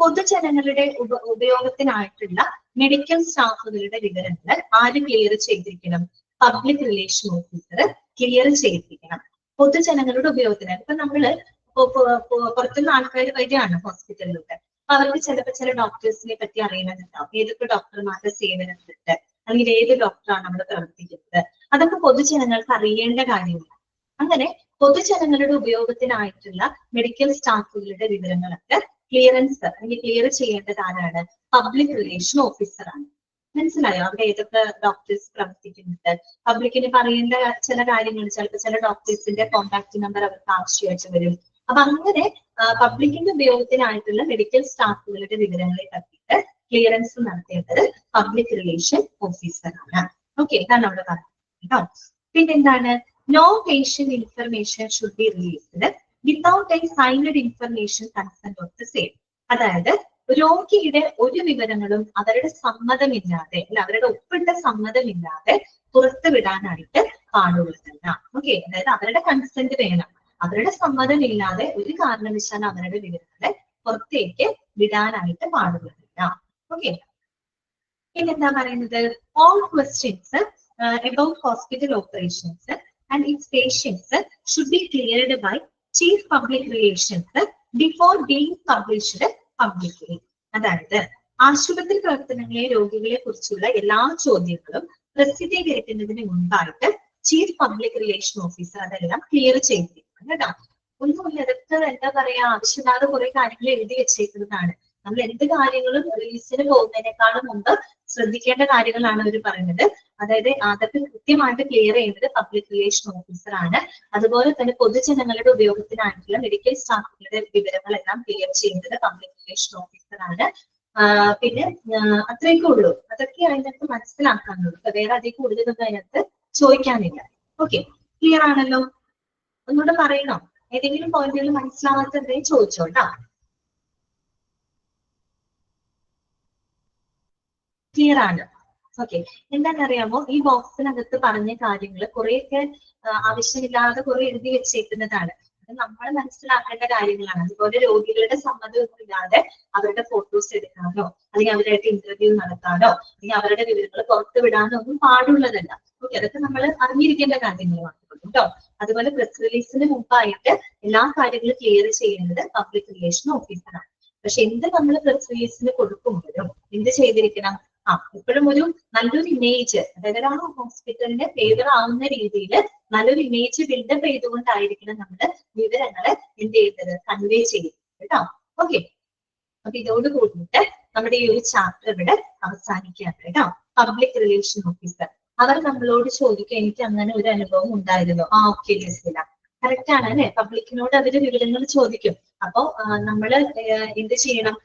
പൊതുജനങ്ങളുടെ ഉപയോഗത്തിനായിട്ടുള്ള മെഡിക്കൽ സ്റ്റാഫുകളുടെ വിവരങ്ങൾ ആര് ക്ലിയർ ചെയ്തിരിക്കണം? പബ്ലിക് റിലേഷൻ ഓഫീസർ ക്ലിയർ ചെയ്തിരിക്കണം. പൊതുജനങ്ങളുടെ ഉപയോഗത്തിനാണ്. ഇപ്പൊ നമ്മള് പുറത്തുനിന്ന് ആൾക്കാർ വരികയാണ് ഹോസ്പിറ്റലിലൂടെ, അപ്പൊ അവർക്ക് ചിലപ്പോൾ ചില ഡോക്ടേഴ്സിനെ പറ്റി അറിയണമെന്നുണ്ടാവും. ഏതൊക്കെ ഡോക്ടർമാരുടെ സേവനത്തിലുണ്ട് അല്ലെങ്കിൽ ഏത് ഡോക്ടറാണ് അവിടെ പ്രവർത്തിക്കുന്നത്, അതൊക്കെ പൊതുജനങ്ങൾക്ക് അറിയേണ്ട കാര്യമാണ്. അങ്ങനെ പൊതുജനങ്ങളുടെ ഉപയോഗത്തിനായിട്ടുള്ള മെഡിക്കൽ സ്റ്റാഫുകളുടെ വിവരങ്ങളൊക്കെ ക്ലിയറൻസ് അല്ലെങ്കിൽ ക്ലിയർ ചെയ്യേണ്ടത് ആരാണ്? പബ്ലിക് റിലേഷൻ ഓഫീസറാണ്. മനസ്സിലായോ? അവിടെ ഏതൊക്കെ ഡോക്ടേഴ്സ് പ്രവർത്തിക്കുന്നുണ്ട്, പബ്ലിക്കിന് പറയേണ്ട ചില കാര്യങ്ങൾ, ചിലപ്പോൾ ചില ഡോക്ടേഴ്സിന്റെ കോൺടാക്ട് നമ്പർ അവർക്ക് ആവശ്യമായിട്ട് വരും. അപ്പൊ അങ്ങനെ പബ്ലിക്കിന്റെ ഉപയോഗത്തിനായിട്ടുള്ള മെഡിക്കൽ സ്റ്റാഫുകളുടെ വിവരങ്ങളെ പറ്റിയിട്ട് ക്ലിയറൻസ് നടത്തേണ്ടത് പബ്ലിക് റിലേഷൻ ഓഫീസറാണ്. ഓക്കെ, ഇതാണ് അവിടെ പറഞ്ഞത് കേട്ടോ. പിന്നെന്താണ്, no patient information should be released without a signed information consent of the same. അതായത് രോഗിയുടെ ഒരു വിവരങ്ങളും അവരുടെ സമ്മതമില്ലാതെ അല്ല അവരുടെ ഒപ്പിട്ട സമ്മതമില്ലാതെ പുറത്തു വിടാനായിട്ട് പാടുള്ളതല്ല. ഓക്കെ, അതായത് അവരുടെ കൺസെന്റ് വേണം. അവരുടെ സമ്മതമില്ലാതെ ഒരു കാരണവശാലും അവരുടെ വിവരങ്ങളെ പുറത്തേക്ക് വിടാനായിട്ട് പാടുള്ളതല്ല. ഓക്കെ, പിന്നെന്താ പറയുന്നത്, all questions about hospital operations and its patients should be cleared by chief public relations before being published publicly. അതായത് ആശുപത്രി പ്രവർത്തനങ്ങളെ രോഗികളെ കുറിച്ചുള്ള എല്ലാ ചോദ്യങ്ങളും പ്രസിദ്ധീകരിക്കുന്നതിന് മുൻപായിട്ട് ചീഫ് പബ്ലിക് റിലേഷൻ ഓഫീസർ അതെല്ലാം ക്ലിയർ ചെയ്തിരിക്കണം കേട്ടോ. ഒന്നുമില്ല, അതൊക്കെ എന്താ പറയാ, ആവശ്യമില്ലാതെ കുറെ കാര്യങ്ങൾ എഴുതി വെച്ചേക്കുന്നതാണ്. നമ്മൾ എന്ത് കാര്യങ്ങളും റിലീസിന് പോകുന്നതിനേക്കാളും മുമ്പ് ശ്രദ്ധിക്കേണ്ട കാര്യങ്ങളാണ് അവർ പറയുന്നത്. അതായത് അതൊക്കെ കൃത്യമായിട്ട് ക്ലിയർ ചെയ്യുന്നത് പബ്ലിക് റിലേഷൻ ഓഫീസർ ആണ്. അതുപോലെ തന്നെ പൊതുജനങ്ങളുടെ ഉപയോഗത്തിനായിട്ടുള്ള മെഡിക്കൽ സ്റ്റാഫുകളുടെ വിവരങ്ങളെല്ലാം ക്ലിയർ ചെയ്യുന്നത് പബ്ലിക് റിലേഷൻ ഓഫീസർ ആണ്. പിന്നെ അത്രയൊക്കെ ഉള്ളൂ, അതൊക്കെ അതിനകത്ത് മനസ്സിലാക്കാനുള്ളൂ. വേറെ അതിൽ കൂടുതലൊന്നും അതിനകത്ത് ചോദിക്കാനില്ല. ഓക്കെ, ക്ലിയർ ആണല്ലോ? ഒന്നുകൂടെ പറയണോ? ഏതെങ്കിലും പോയിന്റുകൾ മനസ്സിലാവാത്തതേ ചോദിച്ചോട്ടാ. ക്ലിയർ ആണ്? ഓക്കെ, എന്താണെന്നറിയാമോ, ഈ ബോക്സിനകത്ത് പറഞ്ഞ കാര്യങ്ങൾ കുറെയൊക്കെ ആവശ്യമില്ലാതെ കുറെ എഴുതി വെച്ചേക്കുന്നതാണ്. അത് നമ്മൾ മനസ്സിലാക്കേണ്ട കാര്യങ്ങളാണ്. അതുപോലെ രോഗികളുടെ സമ്മതമൊന്നും ഇല്ലാതെ അവരുടെ ഫോട്ടോസ് എടുക്കാനോ അല്ലെങ്കിൽ അവരായിട്ട് ഇന്റർവ്യൂ നടത്താനോ അല്ലെങ്കിൽ അവരുടെ വിവരങ്ങൾ പുറത്തു വിടാനോ ഒന്നും പാടുള്ളതല്ല. ഓക്കെ, അതൊക്കെ നമ്മൾ അറിഞ്ഞിരിക്കേണ്ട കാര്യങ്ങൾ മാത്രമേ കേട്ടോ. അതുപോലെ പ്രസ് റിലീസിന് മുമ്പായിട്ട് എല്ലാ കാര്യങ്ങളും ക്ലിയർ ചെയ്യുന്നത് പബ്ലിക് റിലേഷൻ ഓഫീസറാണ്. പക്ഷെ എന്ത് നമ്മൾ പ്രസ് റിലീസിന് കൊടുക്കുമ്പോഴും എന്ത് ചെയ്തിരിക്കണം, ഇപ്പോഴും ഒരു നല്ലൊരു ഇമേജ്, അതായത് ആ ഹോസ്പിറ്റലിന്റെ ഫേവർ ആവുന്ന രീതിയിൽ നല്ലൊരു ഇമേജ് ബിൽഡപ്പ് ചെയ്തുകൊണ്ടായിരിക്കണം നമ്മുടെ വിവരങ്ങളെ എന്ത് ചെയ്യുന്നത്, കൺവേ ചെയ്യുന്നത് കേട്ടോ. ഓക്കെ, അപ്പൊ ഇതോട് കൂടിയിട്ട് നമ്മുടെ ഈ ഒരു ചാപ്റ്റർ ഇവിടെ അവസാനിക്കുകയാണ് കേട്ടോ. പബ്ലിക് റിലേഷൻ ഓഫീസർ അവർ നമ്മളോട് ചോദിക്കുക, എനിക്ക് അങ്ങനെ ഒരു അനുഭവം ഉണ്ടായിരുന്നു. ഓക്കെ ജസില, കറക്റ്റ് ആണ് അല്ലെ? പബ്ലിക്കിനോട് അവര് വിവരങ്ങൾ ചോദിക്കും. അപ്പൊ നമ്മള് എന്ത് ചെയ്യണം,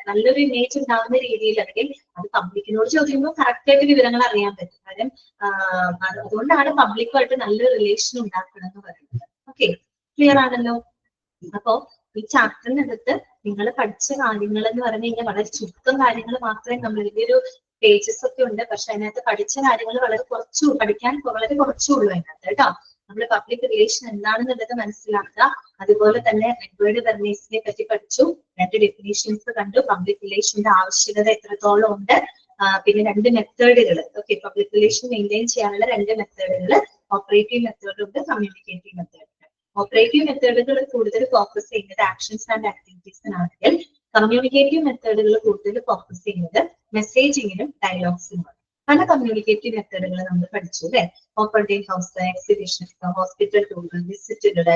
നല്ലൊരു ഇമേജ് ഉണ്ടാവുന്ന രീതിയിൽ, അല്ലെങ്കിൽ അത് പബ്ലിക്കിനോട് ചോദിക്കുമ്പോൾ കറക്റ്റ് ആയിട്ട് വിവരങ്ങൾ അറിയാൻ പറ്റും. കാര്യം അതുകൊണ്ടാണ് പബ്ലിക്കുമായിട്ട് നല്ലൊരു റിലേഷൻ ഉണ്ടാക്കണം എന്ന് പറയുന്നത്. ഓക്കെ, ക്ലിയർ ആണല്ലോ? അപ്പോ ഈ ചാപ്റ്ററിനകത്ത് നിങ്ങൾ പഠിച്ച കാര്യങ്ങൾ എന്ന് പറഞ്ഞു കഴിഞ്ഞാൽ വളരെ ചുരുക്കം കാര്യങ്ങൾ മാത്രമേ നമ്മൾ ഇതിലൊരു പേജസ് ഒക്കെ ഉണ്ട്. പക്ഷെ അതിനകത്ത് പഠിച്ച കാര്യങ്ങൾ വളരെ പഠിക്കാൻ വളരെ കുറച്ചുള്ളൂ അതിനകത്ത് കേട്ടോ. നമ്മൾ പബ്ലിക് റിലേഷൻ എന്താണെന്നുള്ളത് മനസ്സിലാക്കുക. അതുപോലെ തന്നെ എഡ്വേർഡ് ബെർണീസിനെ പറ്റി പഠിച്ചു, 2 ഡെഫിനേഷൻസ് കണ്ടു, പബ്ലിക് റിലേഷന്റെ ആവശ്യകത എത്രത്തോളം ഉണ്ട്, പിന്നെ 2 മെത്തേഡുകൾ. ഓക്കെ, പബ്ലിക് റിലേഷൻ മെയിൻറ്റെയിൻ ചെയ്യാനുള്ള 2 മെത്തേഡുകൾ, ഓപ്പറേറ്റീവ് മെത്തേഡ് ഉണ്ട്, കമ്മ്യൂണിക്കേറ്റീവ് മെത്തേഡ് ഉണ്ട്. ഓപ്പറേറ്റീവ് മെത്തേഡുകൾ കൂടുതൽ ഫോക്കസ് ചെയ്യുന്നത് ആക്ഷൻസ് ആൻഡ് ആക്ടിവിറ്റീസിനാണെങ്കിൽ കമ്മ്യൂണിക്കേറ്റീവ് മെത്തേഡുകൾ കൂടുതൽ ഫോക്കസ് ചെയ്യുന്നത് മെസ്സേജിങ്ങിനും ഡയലോഗ്സിനുമാണ്. പല കമ്മ്യൂണിക്കേറ്റീവ് മെത്തേഡുകൾ നമ്മൾ പഠിച്ചു അല്ലെ? Open day house, exhibition, hospital tour, വിസിറ്റുകൾ,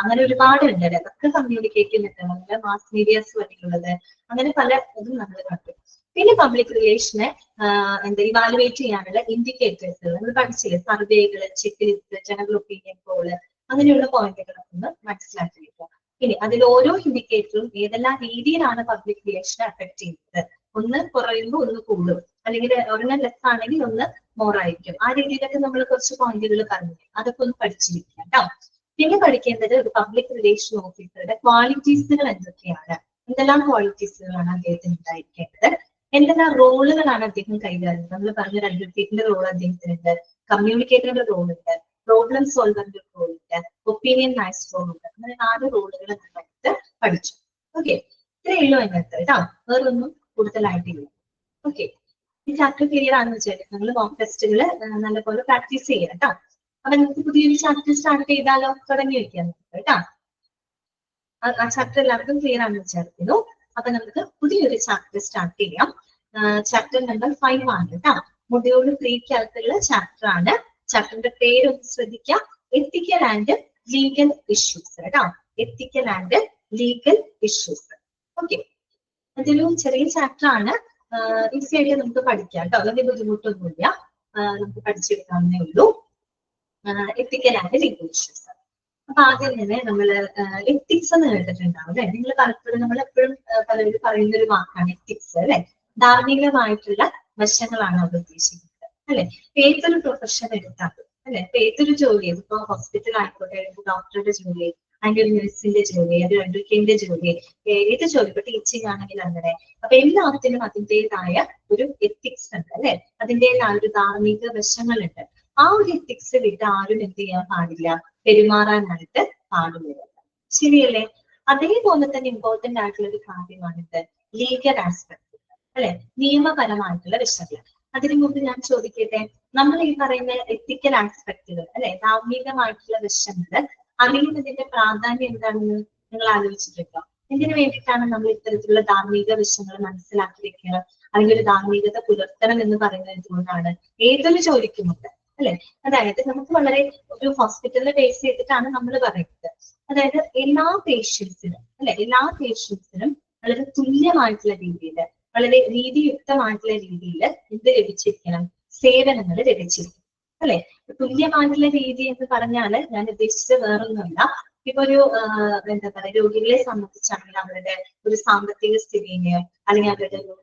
അങ്ങനെ ഒരുപാട് ഉണ്ട് അല്ലെ? അതൊക്കെ കമ്മ്യൂണിക്കേറ്റീവ് മെത്തേഡുകൾ. മാസ് മീഡിയാസ് വഴിയുള്ളത്, അങ്ങനെ പല ഇതും നമ്മൾ കണ്ടു. പിന്നെ പബ്ലിക് റിലേഷനെ ഇവാലുവേറ്റ് ചെയ്യാനുള്ള ഇൻഡിക്കേറ്റേഴ്സുകൾ നമ്മൾ പഠിച്ചില്ലേ? സർവേകൾ, check list, general opinion poll, അങ്ങനെയുള്ള പോയിന്റുകളൊക്കെ ഒന്ന് മനസ്സിലാക്കിയിരിക്കുക. ഇനി അതിൽ ഓരോ ഇൻഡിക്കേറ്ററും ഏതെല്ലാം രീതിയിലാണ് പബ്ലിക് റിലേഷനെ അഫക്ട് ചെയ്യുന്നത്, ഒന്ന് കുറയുമ്പോൾ ഒന്ന് കൂടും, അല്ലെങ്കിൽ ഒരെണ്ണം ലെസ് ആണെങ്കിൽ ഒന്ന് മോർ ആയിരിക്കും. ആ രീതിയിലൊക്കെ നമ്മൾ കുറച്ച് പോയിന്റുകൾ പറഞ്ഞു, അതൊക്കെ ഒന്ന് പഠിച്ചിരിക്കുക കേട്ടോ. പിന്നെ പഠിക്കേണ്ടത് ഒരു പബ്ലിക് റിലേഷൻ ഓഫീസറുടെ ക്വാളിറ്റീസുകൾ എന്തൊക്കെയാണ്, എന്തെല്ലാം ക്വാളിറ്റീസുകളാണ് അദ്ദേഹത്തിന് ഉണ്ടായിരിക്കേണ്ടത്, എന്തെല്ലാം റോളുകളാണ് അദ്ദേഹം കൈകാര്യം. നമ്മൾ പറഞ്ഞ അഡ്വക്കേറ്റിന്റെ റോൾ അദ്ദേഹത്തിനുണ്ട്, കമ്മ്യൂണിക്കേറ്ററിന്റെ റോൾ ഉണ്ട്, പ്രോബ്ലം സോൾവറിന്റെ റോൾ ഉണ്ട്, ഒപ്പീനിയൻ മാസ്റ്റർ റോൾ ഉണ്ട്. അങ്ങനെ 4 റോളുകൾ നമ്മളടുത്ത് പഠിച്ചു. ഓക്കെ, ഇത്രയേ ഉള്ളൂ അതിനകത്ത് കേട്ടോ, വേറൊന്നും കൂടുതലായിട്ടില്ല. ഓക്കെ, ഈ ചാപ്റ്റർ ക്ലിയർ ആണെന്ന് വെച്ചാൽ നിങ്ങൾ മോക്ക് ടെസ്റ്റുകൾ നല്ലപോലെ പ്രാക്ടീസ് ചെയ്യാം കേട്ടോ. അപ്പൊ നമുക്ക് പുതിയൊരു ചാപ്റ്റർ സ്റ്റാർട്ട് ചെയ്താലോ? തുടങ്ങി വെക്കാം കേട്ടോ. ആ ചാപ്റ്റർ എല്ലാവർക്കും ക്ലിയർ ആണെന്ന് വിചാരിക്കുന്നു. അപ്പൊ നമുക്ക് പുതിയൊരു ചാപ്റ്റർ സ്റ്റാർട്ട് ചെയ്യാം. ചാപ്റ്റർ നമ്പർ 5 ആണ് കേട്ടോ. മൊഡ്യൂൾ 3 ചാപ്റ്റർ ആണ്. ചാപ്റ്ററിന്റെ പേരൊന്ന് ശ്രദ്ധിക്കാം, എത്തിക്കൽ ആൻഡ് ലീഗൽ ഇഷ്യൂസ് കേട്ടോ. Ethical and legal issues. Okay, അതൊരു ചെറിയ ചാപ്റ്റർ ആണ്, ഈസി ആയിട്ട് നമുക്ക് പഠിക്കാം കേട്ടോ. അതിന്റെ ബുദ്ധിമുട്ടൊന്നുമില്ല, നമുക്ക് പഠിച്ചെടുക്കാവുന്നേ ഉള്ളൂ. Ethical and legal issues. അപ്പൊ ആദ്യം തന്നെ നമ്മള് എത്തിക്സ് എന്ന് കേട്ടിട്ടുണ്ടാവും അല്ലെ. നിങ്ങൾ പലപ്പോഴും നമ്മൾ എപ്പോഴും പലരും പറയുന്ന ഒരു വാക്കാണ് എത്തിക്സ് അല്ലെ. ധാർമ്മികമായിട്ടുള്ള വശങ്ങളാണ് അവിടെ ഉദ്ദേശിക്കുന്നത് അല്ലെ. ഏതൊരു പ്രൊഫഷൻ എടുത്താലും അല്ലെ, ഇപ്പൊ ഏതൊരു ജോലി, ഇപ്പൊ ഹോസ്പിറ്റൽ ആയിക്കോട്ടെ, ഡോക്ടറുടെ ജോലി, അതിന്റെ ഒരു നഴ്സിന്റെ ജോലി, ഒരു അഡ്വക്കേറ്റിന്റെ ജോലി, ഏത് ജോലി, ഇപ്പൊ ടീച്ചിങ് ആണെങ്കിൽ അങ്ങനെ. അപ്പൊ എല്ലാത്തിനും അതിൻ്റെതായ ഒരു എത്തിക്സ് ഉണ്ട് അല്ലെ, അതിൻ്റെതായ ഒരു ധാർമ്മിക വശങ്ങളുണ്ട്. ആ ഒരു എത്തിക്സ് വിട്ട് ആരും എന്ത് ചെയ്യാൻ പാടില്ല, പെരുമാറാനായിട്ട് പാടില്ല. ശരിയല്ലേ? അതേപോലെ തന്നെ ഇമ്പോർട്ടന്റ് ആയിട്ടുള്ള ഒരു കാര്യമാണിത് ലീഗൽ ആസ്പെക്ട് അല്ലെ, നിയമപരമായിട്ടുള്ള വശങ്ങൾ. അതിനു മുമ്പ് ഞാൻ ചോദിക്കട്ടെ, നമ്മൾ ഈ പറയുന്ന എത്തിക്കൽ ആസ്പെക്ടുകൾ അല്ലെ, ധാർമ്മികമായിട്ടുള്ള വശങ്ങൾ അറിയുന്നതിന്റെ പ്രാധാന്യം എന്താണെന്ന് നിങ്ങൾ ആലോചിച്ചിട്ടുണ്ടോ? എന്തിനു വേണ്ടിയിട്ടാണ് നമ്മൾ ഇത്തരത്തിലുള്ള ധാർമ്മിക വശങ്ങൾ മനസ്സിലാക്കി വെക്കണം, അല്ലെങ്കിൽ ഒരു ധാർമ്മികത പുലർത്തണം എന്ന് പറയുന്നത് എന്തുകൊണ്ടാണ്? ഏതൊരു ജോലിക്കുമുണ്ട് അല്ലെ. അതായത് നമുക്ക് വളരെ ഒരു ഹോസ്പിറ്റലിനെ ബേസ് ചെയ്തിട്ടാണ് നമ്മൾ പറയുന്നത്. അതായത് എല്ലാ പേഷ്യൻസിനും അല്ലെ, എല്ലാ പേഷ്യൻസിനും വളരെ തുല്യമായിട്ടുള്ള രീതിയിൽ, വളരെ രീതിയുക്തമായിട്ടുള്ള രീതിയിൽ എന്ത് ലഭിച്ചിരിക്കണം, സേവനങ്ങൾ ലഭിച്ചിരിക്കണം അല്ലെ. തുല്യമായിട്ടുള്ള രീതി എന്ന് പറഞ്ഞാൽ ഞാൻ ഉദ്ദേശിച്ചത് വേറൊന്നുമല്ല. ഇപ്പൊ ഒരു എന്താ പറയുക, രോഗികളെ സംബന്ധിച്ചാണെങ്കിൽ അവരുടെ ഒരു സാമ്പത്തിക സ്ഥിതിയെ, അല്ലെങ്കിൽ അവരുടെ ഒരു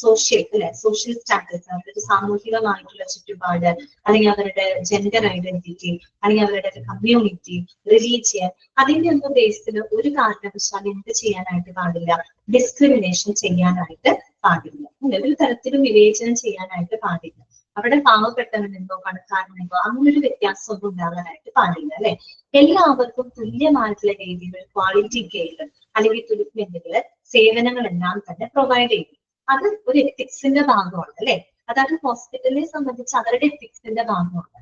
സോഷ്യൽ അല്ലെ, സോഷ്യൽ സ്റ്റാറ്റസ്, അവരുടെ സാമൂഹികമായിട്ടുള്ള ചുറ്റുപാട്, അല്ലെങ്കിൽ അവരുടെ ജെൻഡർ ഐഡന്റിറ്റി, അല്ലെങ്കിൽ അവരുടെ കമ്മ്യൂണിറ്റി, റിലീജിയൻ, അതിന്റെ ഒന്നും ബേസിൽ ഒരു കാരണവശാലും എന്ത് ചെയ്യാനായിട്ട് പാടില്ല, ഡിസ്ക്രിമിനേഷൻ ചെയ്യാനായിട്ട് പാടില്ല. ഒരു തരത്തിലും വിവേചനം ചെയ്യാനായിട്ട് പാടില്ല. അവിടെ പാവപ്പെട്ടവനെന്തോ പണക്കാരനെന്തോ അങ്ങനൊരു വ്യത്യാസമൊന്നും ഉണ്ടാകാനായിട്ട് പാടില്ല അല്ലെ. എല്ലാവർക്കും തുല്യമായിട്ടുള്ള രീതിയിൽ ക്വാളിറ്റി കെയർ അല്ലെങ്കിൽ ട്രീറ്റ്മെന്റുകള്, സേവനങ്ങളെല്ലാം തന്നെ പ്രൊവൈഡ് ചെയ്യും. അത് ഒരു എത്തിക്സിന്റെ ഭാഗമാണ് അല്ലെ. അതായത് ഹോസ്പിറ്റലിനെ സംബന്ധിച്ച് അവരുടെ എത്തിക്സിന്റെ ഭാഗമാണ്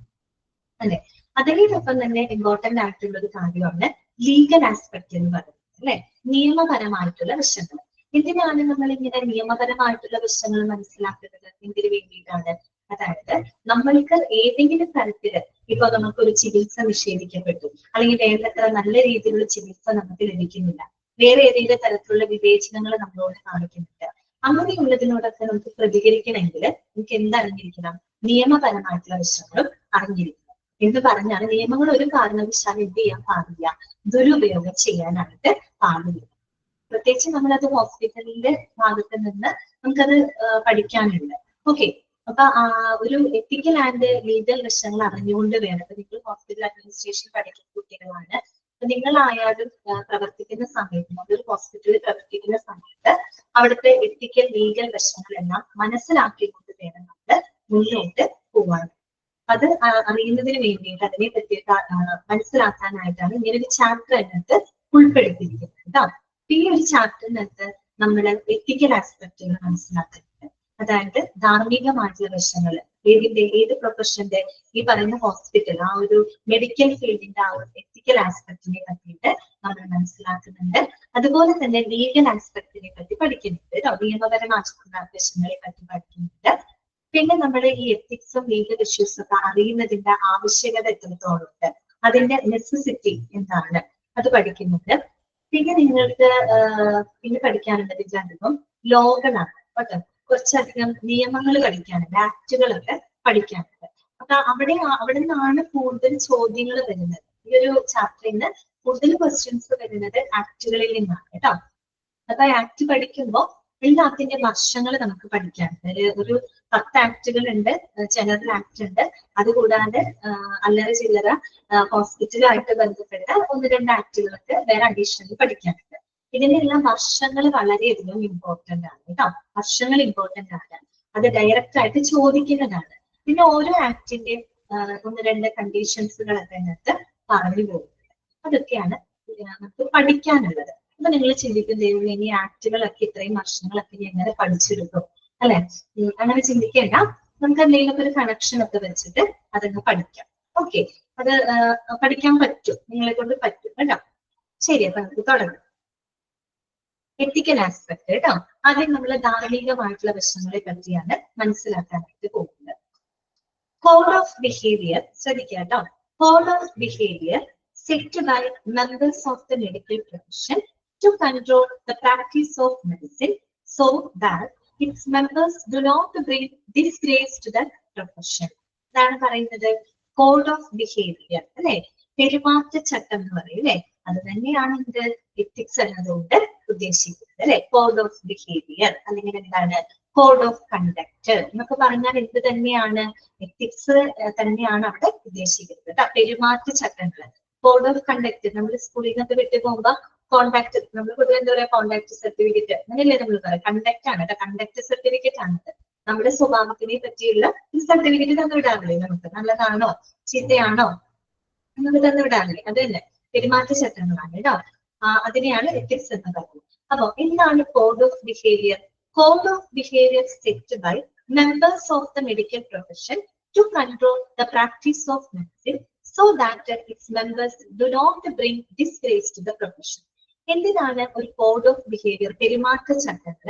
അല്ലെ. അതിനോടൊപ്പം തന്നെ ഇമ്പോർട്ടന്റ് ആയിട്ടുള്ള ഒരു കാര്യമാണ് ലീഗൽ ആസ്പെക്ട് എന്ന് പറയുന്നത് അല്ലെ, നിയമപരമായിട്ടുള്ള വശങ്ങൾ. എന്തിനാണ് നമ്മൾ ഇങ്ങനെ നിയമപരമായിട്ടുള്ള വശങ്ങൾ മനസ്സിലാക്കുന്നത്? എന്തിനു വേണ്ടിയിട്ടാണ്? അതായത് നമ്മൾക്ക് ഏതെങ്കിലും തരത്തില് ഇപ്പൊ നമുക്കൊരു ചികിത്സ നിഷേധിക്കപ്പെട്ടു, അല്ലെങ്കിൽ വേണ്ടത്ര നല്ല രീതിയിലുള്ള ചികിത്സ നമുക്ക് ലഭിക്കുന്നില്ല, വേറെ ഏതെങ്കിലും തരത്തിലുള്ള വിവേചനങ്ങൾ നമ്മളോട് കാണിക്കുന്നുണ്ട്, അങ്ങനെയുള്ളതിനോടൊക്കെ നമുക്ക് പ്രതികരിക്കണമെങ്കിൽ നമുക്ക് എന്തറിഞ്ഞിരിക്കണം? നിയമപരമായിട്ടുള്ള വശങ്ങളും അറിഞ്ഞിരിക്കണം. എന്ന് പറഞ്ഞാൽ നിയമങ്ങൾ ഒരു കാരണവശാലും എന്ത് ചെയ്യാൻ പാടില്ല, ദുരുപയോഗം ചെയ്യാനായിട്ട് പാടില്ല. പ്രത്യേകിച്ച് നമ്മളത് ഹോസ്പിറ്റലിന്റെ ഭാഗത്ത് നിന്ന് നമുക്കത് പഠിക്കാനുണ്ട്. ഓക്കെ, അപ്പൊ ഒരു എത്തിക്കൽ ആൻഡ് ലീഗൽ വശങ്ങൾ അറിഞ്ഞുകൊണ്ട് വേണം. ഇപ്പൊ നിങ്ങൾ ഹോസ്പിറ്റൽ അഡ്മിനിസ്ട്രേഷൻ പഠിക്കുന്ന കുട്ടികളാണ്, അപ്പൊ നിങ്ങളായാലും പ്രവർത്തിക്കുന്ന സമയത്ത്, നമ്മളൊരു ഹോസ്പിറ്റലിൽ പ്രവർത്തിക്കുന്ന സമയത്ത് അവിടുത്തെ എത്തിക്കൽ ലീഗൽ വശങ്ങളെല്ലാം മനസ്സിലാക്കിക്കൊണ്ട് വേണം നമ്മൾ മുന്നോട്ട് പോവാൻ. അത് അറിയുന്നതിന് വേണ്ടിയിട്ട്, അതിനെ പറ്റിയിട്ട് മനസ്സിലാക്കാനായിട്ടാണ് ഇങ്ങനെ ഒരു ചാപ്റ്റർ അതിനകത്ത് ഉൾപ്പെടുത്തിയിരിക്കുന്നത് കേട്ടോ. ഈ ഒരു ചാപ്റ്ററിനകത്ത് നമ്മൾ എത്തിക്കൽ ആസ്പെക്റ്റുകൾ മനസ്സിലാക്കുന്നുണ്ട്. അതായത് ധാർമ്മികമായിട്ടുള്ള വശങ്ങൾ, ഏത് പ്രൊഫഷന്റെ, ഈ പറയുന്ന ഹോസ്പിറ്റൽ, ആ ഒരു മെഡിക്കൽ ഫീൽഡിന്റെ ആ ഒരു എത്തിക്കൽ ആസ്പെക്റ്റിനെ പറ്റിയിട്ട് നമ്മൾ മനസ്സിലാക്കുന്നുണ്ട്. അതുപോലെ തന്നെ ലീഗൽ ആസ്പെക്റ്റിനെ പറ്റി പഠിക്കുന്നുണ്ട് കേട്ടോ, നിയമപരമായിട്ടുള്ള വശങ്ങളെ പറ്റി പഠിക്കുന്നുണ്ട്. പിന്നെ നമ്മുടെ ഈ എത്തിക്സും ലീഗൽ ഇഷ്യൂസും ഒക്കെ അറിയുന്നതിന്റെ ആവശ്യകത എത്രത്തോളം ഉണ്ട്, അതിന്റെ നെസസിറ്റി എന്താണ്, അത് പഠിക്കുന്നുണ്ട്. പിന്നെ നിങ്ങൾക്ക് പിന്നെ പഠിക്കാനുള്ളത് വിചാരിക്കും ലോകളാണ് കേട്ടോ. കുറച്ചധികം നിയമങ്ങൾ പഠിക്കാനുണ്ട്, ആക്ടുകളൊക്കെ പഠിക്കാനുണ്ട്. അപ്പൊ അവിടെ നിന്നാണ് കൂടുതൽ ചോദ്യങ്ങൾ വരുന്നത്. ഈ ഒരു ചാപ്റ്ററിൽ നിന്ന് കൂടുതൽ ക്വസ്റ്റ്യൻസ് വരുന്നത് ആക്ടുകളിൽ നിന്നാണ് കേട്ടോ. അപ്പൊ ആക്ട് പഠിക്കുമ്പോൾ എല്ലാത്തിന്റെ വർഷങ്ങൾ നമുക്ക് പഠിക്കാനുണ്ട്. ഒരു 10 ആക്ടുകൾ ഉണ്ട്, ജനറൽ ആക്ട് ഉണ്ട്, അതുകൂടാതെ അല്ലറ ചില്ലറ ഹോസ്പിറ്റലുമായിട്ട് ബന്ധപ്പെട്ട 1-2 ആക്ടുകളൊക്കെ വേറെ അഡീഷണൽ പഠിക്കാനുണ്ട്. ഇതിന്റെ എല്ലാം വർഷങ്ങൾ വളരെയധികം ഇമ്പോർട്ടന്റ് ആണ് കേട്ടോ. വർഷങ്ങൾ ഇമ്പോർട്ടന്റ് ആണ്, അത് ഡയറക്റ്റ് ആയിട്ട് ചോദിക്കുന്നതാണ്. പിന്നെ ഓരോ ആക്ടിന്റെയും 1-2 കണ്ടീഷൻസുകളൊക്കെ അതിനകത്ത് പറഞ്ഞു പോകുന്നത്. അതൊക്കെയാണ് നമുക്ക് പഠിക്കാനുള്ളത്. അപ്പൊ നിങ്ങൾ ചിന്തിക്കും, ഇനി ആക്ടുകളൊക്കെ ഇത്രയും വർഷങ്ങളൊക്കെ എങ്ങനെ പഠിച്ചെടുക്കും അല്ലെ? അങ്ങനെ ചിന്തിക്കേണ്ട, നമുക്ക് എന്തെങ്കിലും ഒരു കണക്ഷൻ ഒക്കെ വെച്ചിട്ട് അതങ്ങ് പഠിക്കാം. ഓക്കെ, അത് പഠിക്കാൻ പറ്റും, നിങ്ങളെ കൊണ്ട് പറ്റും കേട്ടോ. ശരി, അപ്പൊ നമുക്ക് തുടങ്ങാം. എത്തിക്കൽ ആസ്പെക്ട് കേട്ടോ. ആദ്യം നമ്മൾ ധാർമ്മികമായിട്ടുള്ള വശങ്ങളെ പറ്റിയാണ് മനസ്സിലാക്കാനായിട്ട് പോകുന്നത്. കോഡ് ഓഫ് ബിഹേവിയർ ശ്രദ്ധിക്കുക കേട്ടോ. Code of behaviour set by members of the medical profession to control the practice of medicine so that its members do not bring disgrace to the profession. ഇതാണ് പറയുന്നത് കോഡ് ഓഫ് ബിഹേവിയർ അല്ലെ. പെരുമാറ്റച്ചട്ടം എന്ന് പറയും അല്ലെ. അത് തന്നെയാണ് എന്ത് എത്തിക്സ് എന്നതുകൊണ്ട് ഉദ്ദേശിക്കുന്നത് അല്ലെ. കോഡ് ഓഫ് ബിഹേവിയർ അല്ലെങ്കിൽ എന്താണ് കോഡ് ഓഫ് കണ്ടക്ട് എന്നൊക്കെ പറഞ്ഞാൽ എന്ത് തന്നെയാണ് എത്തിക്സ് തന്നെയാണ് അവിടെ ഉദ്ദേശിക്കുന്നത്. പെരുമാറ്റച്ചട്ടങ്ങൾ കോഡ് ഓഫ് കണ്ടക്ട് നമ്മൾ സ്കൂളിൽ നിന്നൊക്കെ വിട്ടു പോകുമ്പോ കോണ്ടാക്ട് നമ്മൾ പൊതുവെ എന്താ പറയാ കോണ്ടാക്ട് സർട്ടിഫിക്കറ്റ് അങ്ങനെയല്ലേ നമ്മൾ പറയാം. കണ്ടക്ട് ആണ് കണ്ടക്ട് സർട്ടിഫിക്കറ്റ് ആണത്. നമ്മുടെ സ്വഭാവത്തിനെ പറ്റിയുള്ള ഒരു സർട്ടിഫിക്കറ്റ് തന്നുവിടാറില്ലേ നമുക്ക്. നല്ലതാണോ ചീത്തയാണോ നമുക്ക് തന്നുവിടാറില്ലേ. അത് തന്നെ പെരുമാറ്റച്ചട്ടങ്ങളാണ് കേട്ടോ. അതിനെയാണ് എത്തിക്സ് എന്ന് പറയുന്നത്. അപ്പൊ എന്താണ് code of behaviour? Code of behaviour set by members of the medical profession to control the practice of medicine so that its members do not bring disgrace to the profession. എന്തിനാണ് ഒരു code of behaviour പെരുമാറ്റച്ചട്ടങ്ങൾ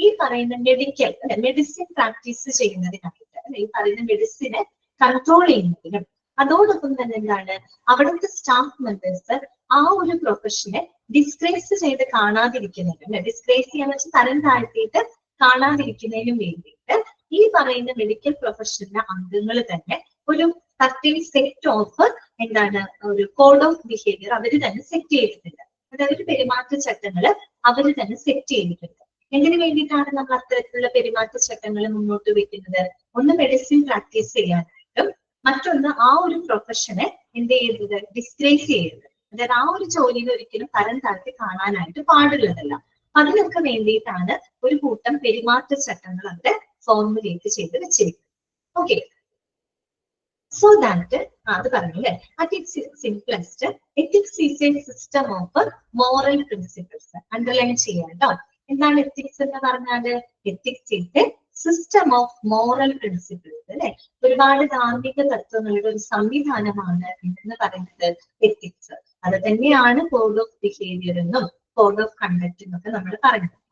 ഈ പറയുന്ന medical medicine practice ചെയ്യുന്നതിനായിട്ട് അല്ലെ, ഈ പറയുന്ന മെഡിസിനെ control ചെയ്യുന്നതിനും അതോടൊപ്പം തന്നെ എന്താണ് അവിടുത്തെ സ്റ്റാഫ് മെമ്പേഴ്സ് ആ ഒരു പ്രൊഫഷനെ ഡിസ്ഗ്രേസ് ചെയ്ത് കാണാതിരിക്കുന്നതിനും ഡിസ്ഗ്രേസ് ചെയ്യാന്ന് വെച്ചാൽ തരം താഴ്ത്തിയിട്ട് കാണാതിരിക്കുന്നതിനും വേണ്ടിയിട്ട് ഈ പറയുന്ന മെഡിക്കൽ പ്രൊഫഷനിലെ അംഗങ്ങൾ തന്നെ ഒരു സർട്ടൻ സെറ്റ് ഓഫ് എന്താണ് ഒരു കോഡ് ഓഫ് ബിഹേവിയർ അവർ തന്നെ സെറ്റ് ചെയ്തിട്ടുണ്ട്. അതായത് പെരുമാറ്റച്ചട്ടങ്ങൾ അവർ തന്നെ സെറ്റ് ചെയ്തിട്ടുണ്ട്. എന്തിനു വേണ്ടിയിട്ടാണ് നമ്മൾ അത്തരത്തിലുള്ള പെരുമാറ്റച്ചട്ടങ്ങൾ മുന്നോട്ട് വെക്കുന്നത്? ഒന്ന് മെഡിസിൻ പ്രാക്ടീസ് ചെയ്യാനായിട്ടും മറ്റൊന്ന് ആ ഒരു പ്രൊഫഷനെ എന്ത് ചെയ്യുന്നത് ഡിസ്ഗ്രേസ് ചെയ്യുന്നത്. അതായത് ആ ഒരു ജോലിയിൽ ഒരിക്കലും തരം താഴ്ത്തി കാണാനായിട്ട് പാടുള്ളതല്ല. അതിനൊക്കെ വേണ്ടിയിട്ടാണ് ഒരു കൂട്ടം പെരുമാറ്റച്ചട്ടങ്ങൾ അവിടെ ഫോർമുലേറ്റ് ചെയ്ത് വെച്ചിരിക്കുന്നത്. ഓക്കെ, so that അത് പറഞ്ഞു അല്ലെ. At its simplest ethics is A system of moral principles. Underline ചെയ്യാം കേട്ടോ. എന്താണ് എത്തിക്സ് എന്ന് പറഞ്ഞാല്? Ethics is A system of moral principles അല്ലെ. ഒരുപാട് ധാർമ്മിക തത്വങ്ങളുടെ ഒരു സംവിധാനമാണ് എന്ന് പറയുന്നത് എത്തിക്സ്. അത് തന്നെയാണ് കോഡ് ഓഫ് ബിഹേവിയർ എന്നും കോഡ് ഓഫ് കണ്ടക്ട് എന്നൊക്കെ നമ്മൾ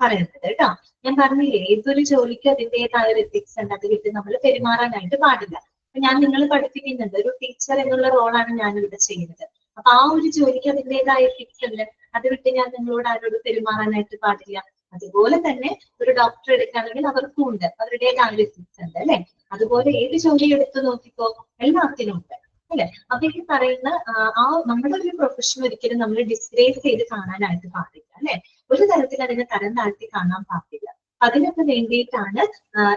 പറയുന്നത് കേട്ടോ. ഞാൻ പറഞ്ഞില്ലേ ഏതൊരു ജോലിക്ക് അതിൻ്റെതായ ഒരു എത്തിക്സ് ഉണ്ട്. അത് വിട്ട് നമ്മൾ പെരുമാറാനായിട്ട് പാടില്ല. ഞാൻ നിങ്ങൾ പഠിപ്പിക്കുന്നുണ്ട്, ഒരു ടീച്ചർ എന്നുള്ള റോളാണ് ഞാൻ ഇവിടെ ചെയ്യുന്നത്. അപ്പൊ ആ ഒരു ജോലിക്ക് അതിൻ്റെതായ എത്തിക്സ് ഉണ്ട്. അത് വിട്ട് ഞാൻ നിങ്ങളോട് ആരോട് പെരുമാറാനായിട്ട് പാടില്ല. അതുപോലെ തന്നെ ഒരു ഡോക്ടർ എടുക്കുകയാണെങ്കിൽ അവർക്കും ഉണ്ട് അവരുടേതായ ഒരു എത്തിക്സ് ഉണ്ട് അല്ലെ. അതുപോലെ ഏത് ജോലി എടുത്തു നോക്കിക്കോ എല്ലാത്തിനും ഉണ്ട് അല്ലെ. അപ്പൊ ഈ പറയുന്ന ആ നമ്മുടെ ഒരു പ്രൊഫഷൻ ഒരിക്കലും നമ്മൾ ഡിസ്ഗ്രേസ് ചെയ്ത് കാണാനായിട്ട് പാടില്ല അല്ലെ. ഒരു തരത്തിൽ അതിനെ തരം താഴ്ത്തി കാണാൻ പാടില്ല. അതിനൊക്കെ വേണ്ടിയിട്ടാണ്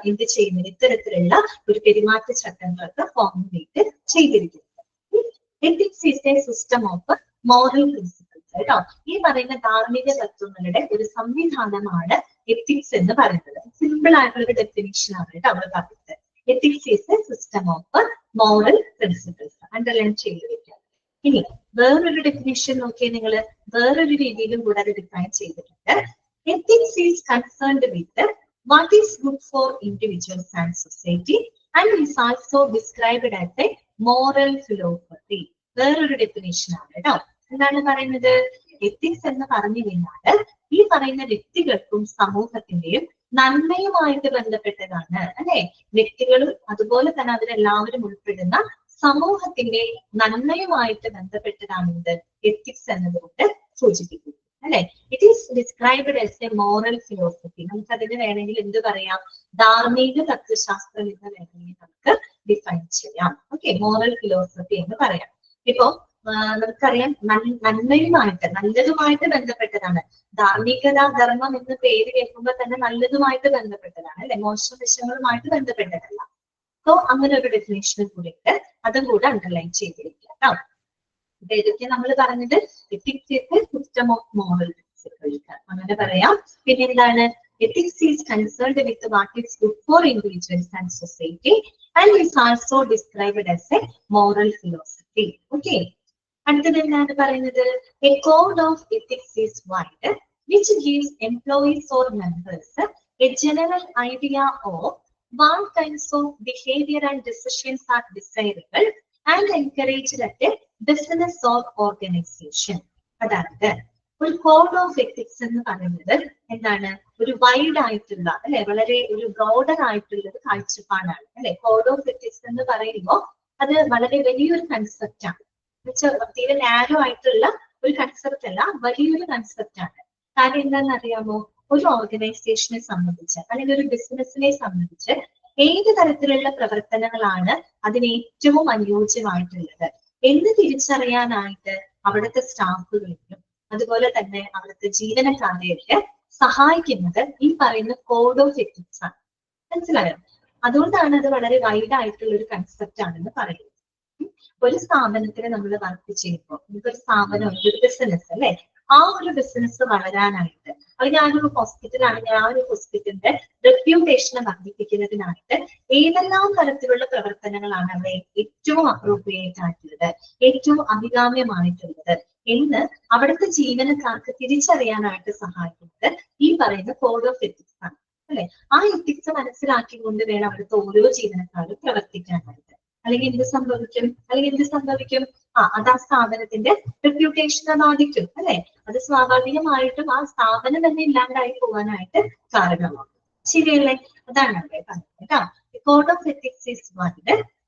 എന്ത് ചെയ്യുന്നത്? ഇത്തരത്തിലുള്ള ഒരു പെരുമാറ്റച്ചട്ടങ്ങളൊക്കെ ഫോർമുലേറ്റ് ചെയ്തിരിക്കുന്നത്. Ethics is A system of moral principles കേട്ടോ. ഈ പറയുന്ന ധാർമ്മിക തത്വങ്ങളുടെ ഒരു സംവിധാനമാണ് എത്തിക്സ് എന്ന് പറയുന്നത്. സിമ്പിൾ ആയിട്ടുള്ള ഒരു ഡെഫിനിഷൻ ആണ് കേട്ടോ അവർ പറയുന്നത്. Ethics is A system of moral principles. Underline ചെയ്ത് വെക്കാം. ഇനി വേറൊരു ഡെഫിനിഷൻ നോക്കിയാൽ നിങ്ങൾ വേറൊരു രീതിയിലും കൂടെ അത് ഡിഫൈൻ ചെയ്തിട്ടുണ്ട്. Ethics is concerned with what is good for individuals and society and is also described as a moral philosophy. വേറൊരു ഡെഫിനേഷൻ ആണ് കേട്ടോ. എന്താണ് പറയുന്നത്? എത്തിക്സ് എന്ന് പറഞ്ഞു കഴിഞ്ഞാൽ ഈ പറയുന്ന വ്യക്തികൾക്കും സമൂഹത്തിന്റെയും നന്മയുമായിട്ട് ബന്ധപ്പെട്ടതാണ് അല്ലെ. വ്യക്തികളും അതുപോലെ തന്നെ അതിലെല്ലാവരും ഉൾപ്പെടുന്ന സമൂഹത്തിന്റെ നന്മയുമായിട്ട് ബന്ധപ്പെട്ടതാണ് ഇത് എത്തിക്സ് എന്നതുകൊണ്ട് സൂചിപ്പിക്കുന്നത് അല്ലെ. It is described as A moral philosophy. നമുക്ക് അതിന് വേണമെങ്കിൽ എന്ത് പറയാം? ധാർമ്മിക തത്വശാസ്ത്രം എന്ന് വേണമെങ്കിൽ നമുക്ക് ഡിഫൈൻ ചെയ്യാം. ഓക്കെ, മോറൽ ഫിലോസഫി എന്ന് പറയാം. ഇപ്പൊ നമുക്കറിയാം നന്മയുമായിട്ട് നല്ലതുമായിട്ട് ബന്ധപ്പെട്ടതാണ്. ധാർമ്മികത ധർമ്മം എന്ന് പേര് കേൾക്കുമ്പോൾ തന്നെ നല്ലതുമായിട്ട് ബന്ധപ്പെട്ടതാണ് അല്ലെ, മോശം വശങ്ങളുമായിട്ട് ബന്ധപ്പെട്ടതല്ല. സോ അങ്ങനെ ഒരു ഡെഫിനേഷനും കൂടി ഉണ്ട്. അതും കൂടെ അണ്ടർലൈൻ ചെയ്തിരിക്കുക കേട്ടോ. ഇതൊക്കെ നമ്മൾ പറഞ്ഞത് ethics is A system of moral principles അങ്ങനെ പറയാം. പിന്നെ എന്താണ്? Ethics is concerned with what is good for individuals and society and is also described as A moral philosophy. Okay, അടുത്തത് എന്താണ് പറയുന്നത്? A code of ethics is wide which gives employees or members A general idea of what kinds of behavior and decisions are desirable and encouraged at a business or organization. അതായത് ഒരു code of ethics എന്ന് പറയുന്നത് എന്താണ്? ഒരു wide ആയിട്ടുള്ള അല്ലെ, വളരെ ഒരു ബ്രോഡർ ആയിട്ടുള്ള ഒരു കാഴ്ചപ്പാടാണ് അല്ലെ. കോഡ് ഓഫ് എത്തിക്സ് എന്ന് പറയുമ്പോൾ അത് വളരെ വലിയൊരു കൺസെപ്റ്റ് ആണ്. തീരെ നാരോ ആയിട്ടുള്ള ഒരു കൺസെപ്റ്റ് അല്ല, വലിയൊരു കൺസെപ്റ്റ് ആണ്. കാര്യം എന്താണെന്ന് അറിയാമോ? ഒരു ഓർഗനൈസേഷനെ സംബന്ധിച്ച് അല്ലെങ്കിൽ ഒരു ബിസിനസിനെ സംബന്ധിച്ച് ഏത് തരത്തിലുള്ള പ്രവർത്തനങ്ങളാണ് അതിന് ഏറ്റവും അനുയോജ്യമായിട്ടുള്ളത്, എന്ന് തിരിച്ചറിയാനായിട്ട് അവിടുത്തെ സ്റ്റാഫുകളെയും അതുപോലെ തന്നെ അവിടുത്തെ ജീവനക്കാരെയൊക്കെ സഹായിക്കുന്നത് ഈ പറയുന്ന കോഡ് ഓഫ് എത്തിക്സ് ആണ്. മനസ്സിലായോ? അതുകൊണ്ടാണ് അത് വളരെ വൈഡ് ആയിട്ടുള്ള ഒരു കൺസെപ്റ്റ് ആണെന്ന് പറയുന്നത്. ഒരു സ്ഥാപനത്തിന് നമ്മൾ വർക്ക് ചെയ്യുമ്പോൾ നമുക്കൊരു സ്ഥാപനം ഒരു ബിസിനസ് അല്ലെ, ആ ഒരു ബിസിനസ് വളരാനായിട്ട് അല്ലെങ്കിൽ ആ ഒരു ഹോസ്പിറ്റലാണെങ്കിൽ ആ ഒരു ഹോസ്പിറ്റലിന്റെ റെപ്യൂട്ടേഷനെ വർദ്ധിപ്പിക്കുന്നതിനായിട്ട് ഏതെല്ലാം തരത്തിലുള്ള പ്രവർത്തനങ്ങളാണ് അവിടെ ഏറ്റവും അപ്രോപ്രിയേറ്റ് ആയിട്ടുള്ളത്, ഏറ്റവും അഭികാമ്യമായിട്ടുള്ളത് എന്ന് അവിടുത്തെ ജീവനക്കാർക്ക് തിരിച്ചറിയാനായിട്ട് സഹായിക്കുന്നത് ഈ പറയുന്ന കോഡ് ഓഫ് എത്തിക്സ് ആണ് അല്ലെ. ആ എത്തിക്സ് മനസ്സിലാക്കിക്കൊണ്ട് വേണം അവിടുത്തെ ഓരോ ജീവനക്കാരും പ്രവർത്തിക്കാനായിട്ട്. അല്ലെങ്കിൽ എന്ത് സംഭവിക്കും അത് ആ സ്ഥാപനത്തിന്റെ റെപ്യൂട്ടേഷനെ ബാധിക്കും അല്ലെ. അത് സ്വാഭാവികമായിട്ടും ആ സ്ഥാപനം തന്നെ ഇല്ലാണ്ടായി പോകാനായിട്ട് കാരണമാകും. ശരിയല്ലേ? അതാണ് അവിടെ പറഞ്ഞത് കേട്ടോ. Code of ethics is one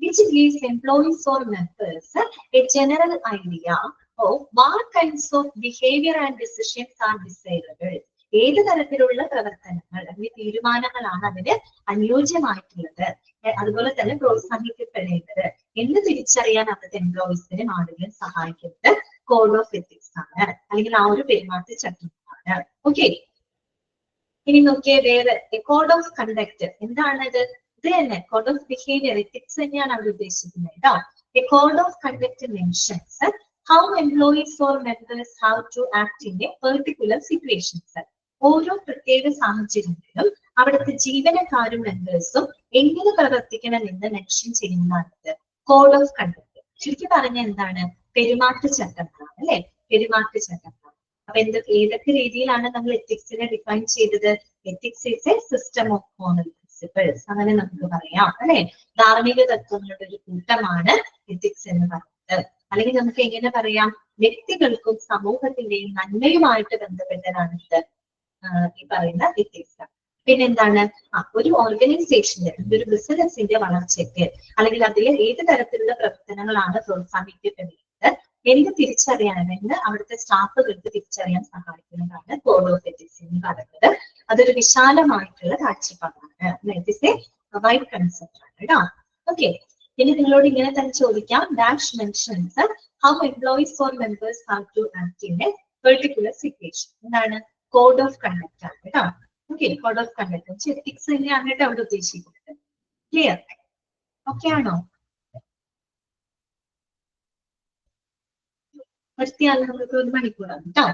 which gives employees or members a general idea of what kinds of behavior and decisions are desirable. ഏത് തരത്തിലുള്ള പ്രവർത്തനങ്ങൾ അല്ലെങ്കിൽ തീരുമാനങ്ങളാണ് അതിന് അനുയോജ്യമായിട്ടുള്ളത്, അതുപോലെ തന്നെ പ്രോത്സാഹിക്കപ്പെടേണ്ടത് എന്ന് തിരിച്ചറിയാൻ അവിടുത്തെ എംപ്ലോയീസിനെ ആളുകളെ സഹായിക്കുന്നത് കോഡ് ഓഫ് എത്തിക്സ് ആണ്, അല്ലെങ്കിൽ ആ ഒരു പെരുമാറ്റച്ചട്ടമാണ്. ഓക്കെ, ഇനി നോക്കിയേ വേറെ കോഡ് ഓഫ് കണ്ടക്ട് എന്താണത്? ഇത് തന്നെ കോഡ് ഓഫ് ബിഹേവിയർ എത്തിക്സ് തന്നെയാണ് അവർ ഉദ്ദേശിക്കുന്നത് കേട്ടോ. A code of conduct mentions how employees or members how to act in a particular situations. ഓരോ പ്രത്യേക സാഹചര്യങ്ങളിലും അവിടുത്തെ ജീവനക്കാരും മെമ്പേഴ്സും എങ്ങനെ പ്രവർത്തിക്കണം എന്ന് മെൻഷൻ ചെയ്യുന്നതാണ് കോഡ് ഓഫ് കണ്ടക്ട്. ചുരുക്കി പറഞ്ഞ എന്താണ്? പെരുമാറ്റച്ചട്ടങ്ങളാണ് അല്ലെ, പെരുമാറ്റച്ചട്ടങ്ങൾ. അപ്പൊ ഏതൊക്കെ രീതിയിലാണ് നമ്മൾ എത്തിക്സിനെ ഡിഫൈൻ ചെയ്തത്? Ethics is A system of moral principles, അങ്ങനെ നമുക്ക് പറയാം അല്ലെ. ധാർമ്മിക തത്വങ്ങളുടെ ഒരു കൂട്ടമാണ് എത്തിക്സ് എന്ന് പറയുന്നത്. അല്ലെങ്കിൽ നമുക്ക് എങ്ങനെ പറയാം? വ്യക്തികൾക്കും സമൂഹത്തിന്റെയും നന്മയുമായിട്ട് ബന്ധപ്പെട്ടതാണ് ഇത് ഈ പറയുന്ന എത്തിക്സ്. പിന്നെന്താണ്? ഒരു ഓർഗനൈസേഷന്റെ ഒരു ബിസിനസിന്റെ വളർച്ചയ്ക്ക് അല്ലെങ്കിൽ അതിലെ ഏത് തരത്തിലുള്ള പ്രവർത്തനങ്ങളാണ് പ്രോത്സാഹിപ്പിക്കപ്പെടുന്നത് എന്ന് തിരിച്ചറിയാനെന്ന് അവിടുത്തെ സ്റ്റാഫുകൾക്ക് തിരിച്ചറിയാൻ സഹായിക്കുന്നതാണ് കോഡ് ഓഫ് എത്തിക്സ് എന്ന് പറയുന്നത്. അതൊരു വിശാലമായിട്ടുള്ള കാഴ്ചപ്പാടാണ്, ഇറ്റ്സ് എ വൈഡ് കൺസെപ്റ്റ് ആണ് കേട്ടോ. ഓക്കെ, ഇനി നിങ്ങളോട് ഇങ്ങനെ തന്നെ ചോദിക്കാം, dash mentions how employees or members have to act in a particular situation. എന്താണ്? കോഡ് ഓഫ് കണ്ടക്ട് ആണ് കേട്ടോ. Okay, code of conduct ethics തന്നെയാണ് കേട്ടോ അവിടെ ഉദ്ദേശിക്കുന്നത്. ക്ലിയർ? ഓക്കെ ആണോ? നിർത്തിയാൽ നമുക്ക് 1 മണിക്കൂറാണ് കേട്ടോ.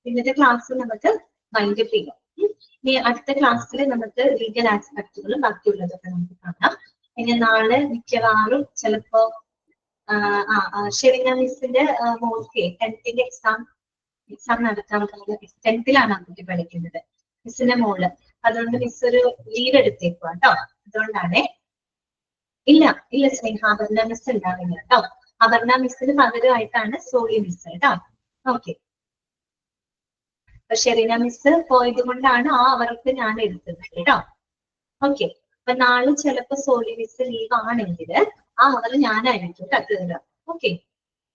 ഇന്നത്തെ ക്ലാസ് നമുക്ക് വൈൻഡപ്പ് ചെയ്യാം. ഇനി അടുത്ത ക്ലാസ്സിൽ നമുക്ക് ലീഗൽ ആസ്പെക്ടുകളും ബാക്കിയുള്ളതൊക്കെ നമുക്ക് കാണാം. ഇനി നാളെ മിക്കവാറും ചിലപ്പോ ഷെറിന മിസ്സിന്റെ മോൾക്ക് 10th എക്സാം നടക്കാൻ പോകുന്നത്. 10th ആ കുട്ടി പഠിക്കുന്നത്, മിസ്സിന്റെ മോള്. അതുകൊണ്ട് മിസ് ഒരു ലീവ് എടുത്തേക്കുക കേട്ടോ. അതുകൊണ്ടാണേ. ഇല്ല സ്നേഹ, അപർണ മിസ് ഉണ്ടാവില്ല കേട്ടോ. അപർണ മിസ്സിന് പകരമായിട്ടാണ് സോളി മിസ് കേട്ടോ. ഓക്കെ, അപ്പൊ ഷെറീന മിസ് പോയത് കൊണ്ടാണ് അവർക്ക് ഞാൻ എടുത്തത് കേട്ടോ. ഓക്കെ, അപ്പൊ നാളെ ചിലപ്പോ സോളി മിസ് ലീവ് ആണെങ്കിൽ അവർ ഞാനായിരിക്കും കത്തുക. ഓക്കെ,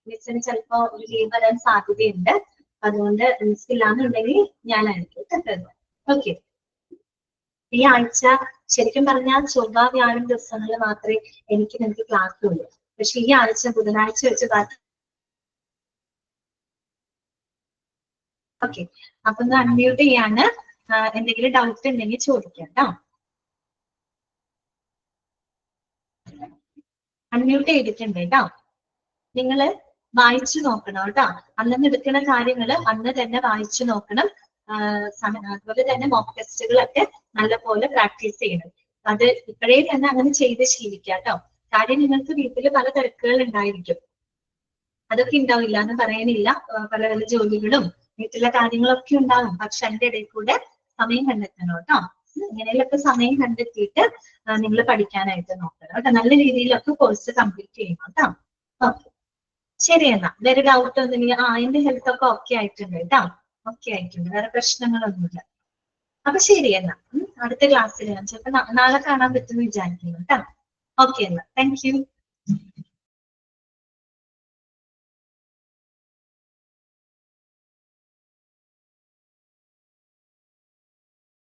മിസ്സിന് ചിലപ്പോ ഒരു ലീവ് വരാൻ സാധ്യതയുണ്ട്. അതുകൊണ്ട് മിസ് ഇല്ലാന്നുണ്ടെങ്കിൽ ഞാനായിരിക്കും കത്തുക. ഓക്കെ, ഈ ആഴ്ച ശരിക്കും പറഞ്ഞാൽ ചൊവ്വ വ്യാഴം ദിവസങ്ങളിൽ മാത്രമേ നിങ്ങൾക്ക് ക്ലാസ് ഉള്ളൂ. പക്ഷെ ഈ ആഴ്ച ബുധനാഴ്ച വെച്ച് ഓക്കെ. അപ്പൊ ഒന്ന് അൺമ്യൂട്ട് ചെയ്യാണ്. എന്തെങ്കിലും ഡൗട്ട് ഉണ്ടെങ്കിൽ ചോദിക്കാം കേട്ടോ. അൺമ്യൂട്ട് ചെയ്തിട്ടുണ്ട് കേട്ടോ. നിങ്ങള് വായിച്ചു നോക്കണം കേട്ടോ. അന്ന് എടുക്കുന്ന കാര്യങ്ങള് അന്ന് തന്നെ വായിച്ചു നോക്കണം. അതുപോലെ തന്നെ മോക്ക് ടെസ്റ്റുകളൊക്കെ നല്ലപോലെ പ്രാക്ടീസ് ചെയ്യണം. അത് ഇപ്പോഴേ തന്നെ അങ്ങനെ ചെയ്ത് ശീലിക്കാം കേട്ടോ. കാര്യം നിങ്ങൾക്ക് വീട്ടിൽ പല തിരക്കുകൾ ഉണ്ടായിരിക്കും. അതൊക്കെ ഉണ്ടാവില്ല എന്ന് പറയാനില്ല. പല പല ജോലികളും വീട്ടിലെ കാര്യങ്ങളൊക്കെ ഉണ്ടാകും. പക്ഷെ അതിന്റെ ഇടയിൽ കൂടെ സമയം കണ്ടെത്തണം കേട്ടോ. ഇങ്ങനെയൊക്കെ സമയം കണ്ടെത്തിയിട്ട് നിങ്ങൾ പഠിക്കാനായിട്ട് നോക്കണം കേട്ടോ. നല്ല രീതിയിലൊക്കെ കോഴ്സ് കംപ്ലീറ്റ് ചെയ്യണം കേട്ടോ. ഓക്കെ, ശരി എന്നാ. വേറെ ഡൗട്ട് ഒന്നുമില്ല? എന്റെ ഹെൽത്ത് ഒക്കെ ഓക്കെ ആയിട്ടുണ്ട് കേട്ടോ. ഓക്കെ ആയിട്ടുണ്ട്, വേറെ പ്രശ്നങ്ങളൊന്നുമില്ല. അപ്പൊ ശരി എന്നാ, അടുത്ത ക്ലാസ്സിൽ ഞാൻ ചിലപ്പോ നാളെ കാണാൻ പറ്റുമെന്ന് വിചാരിക്കുന്നു കേട്ടോ. ഓക്കെ എന്നാ, താങ്ക് യു.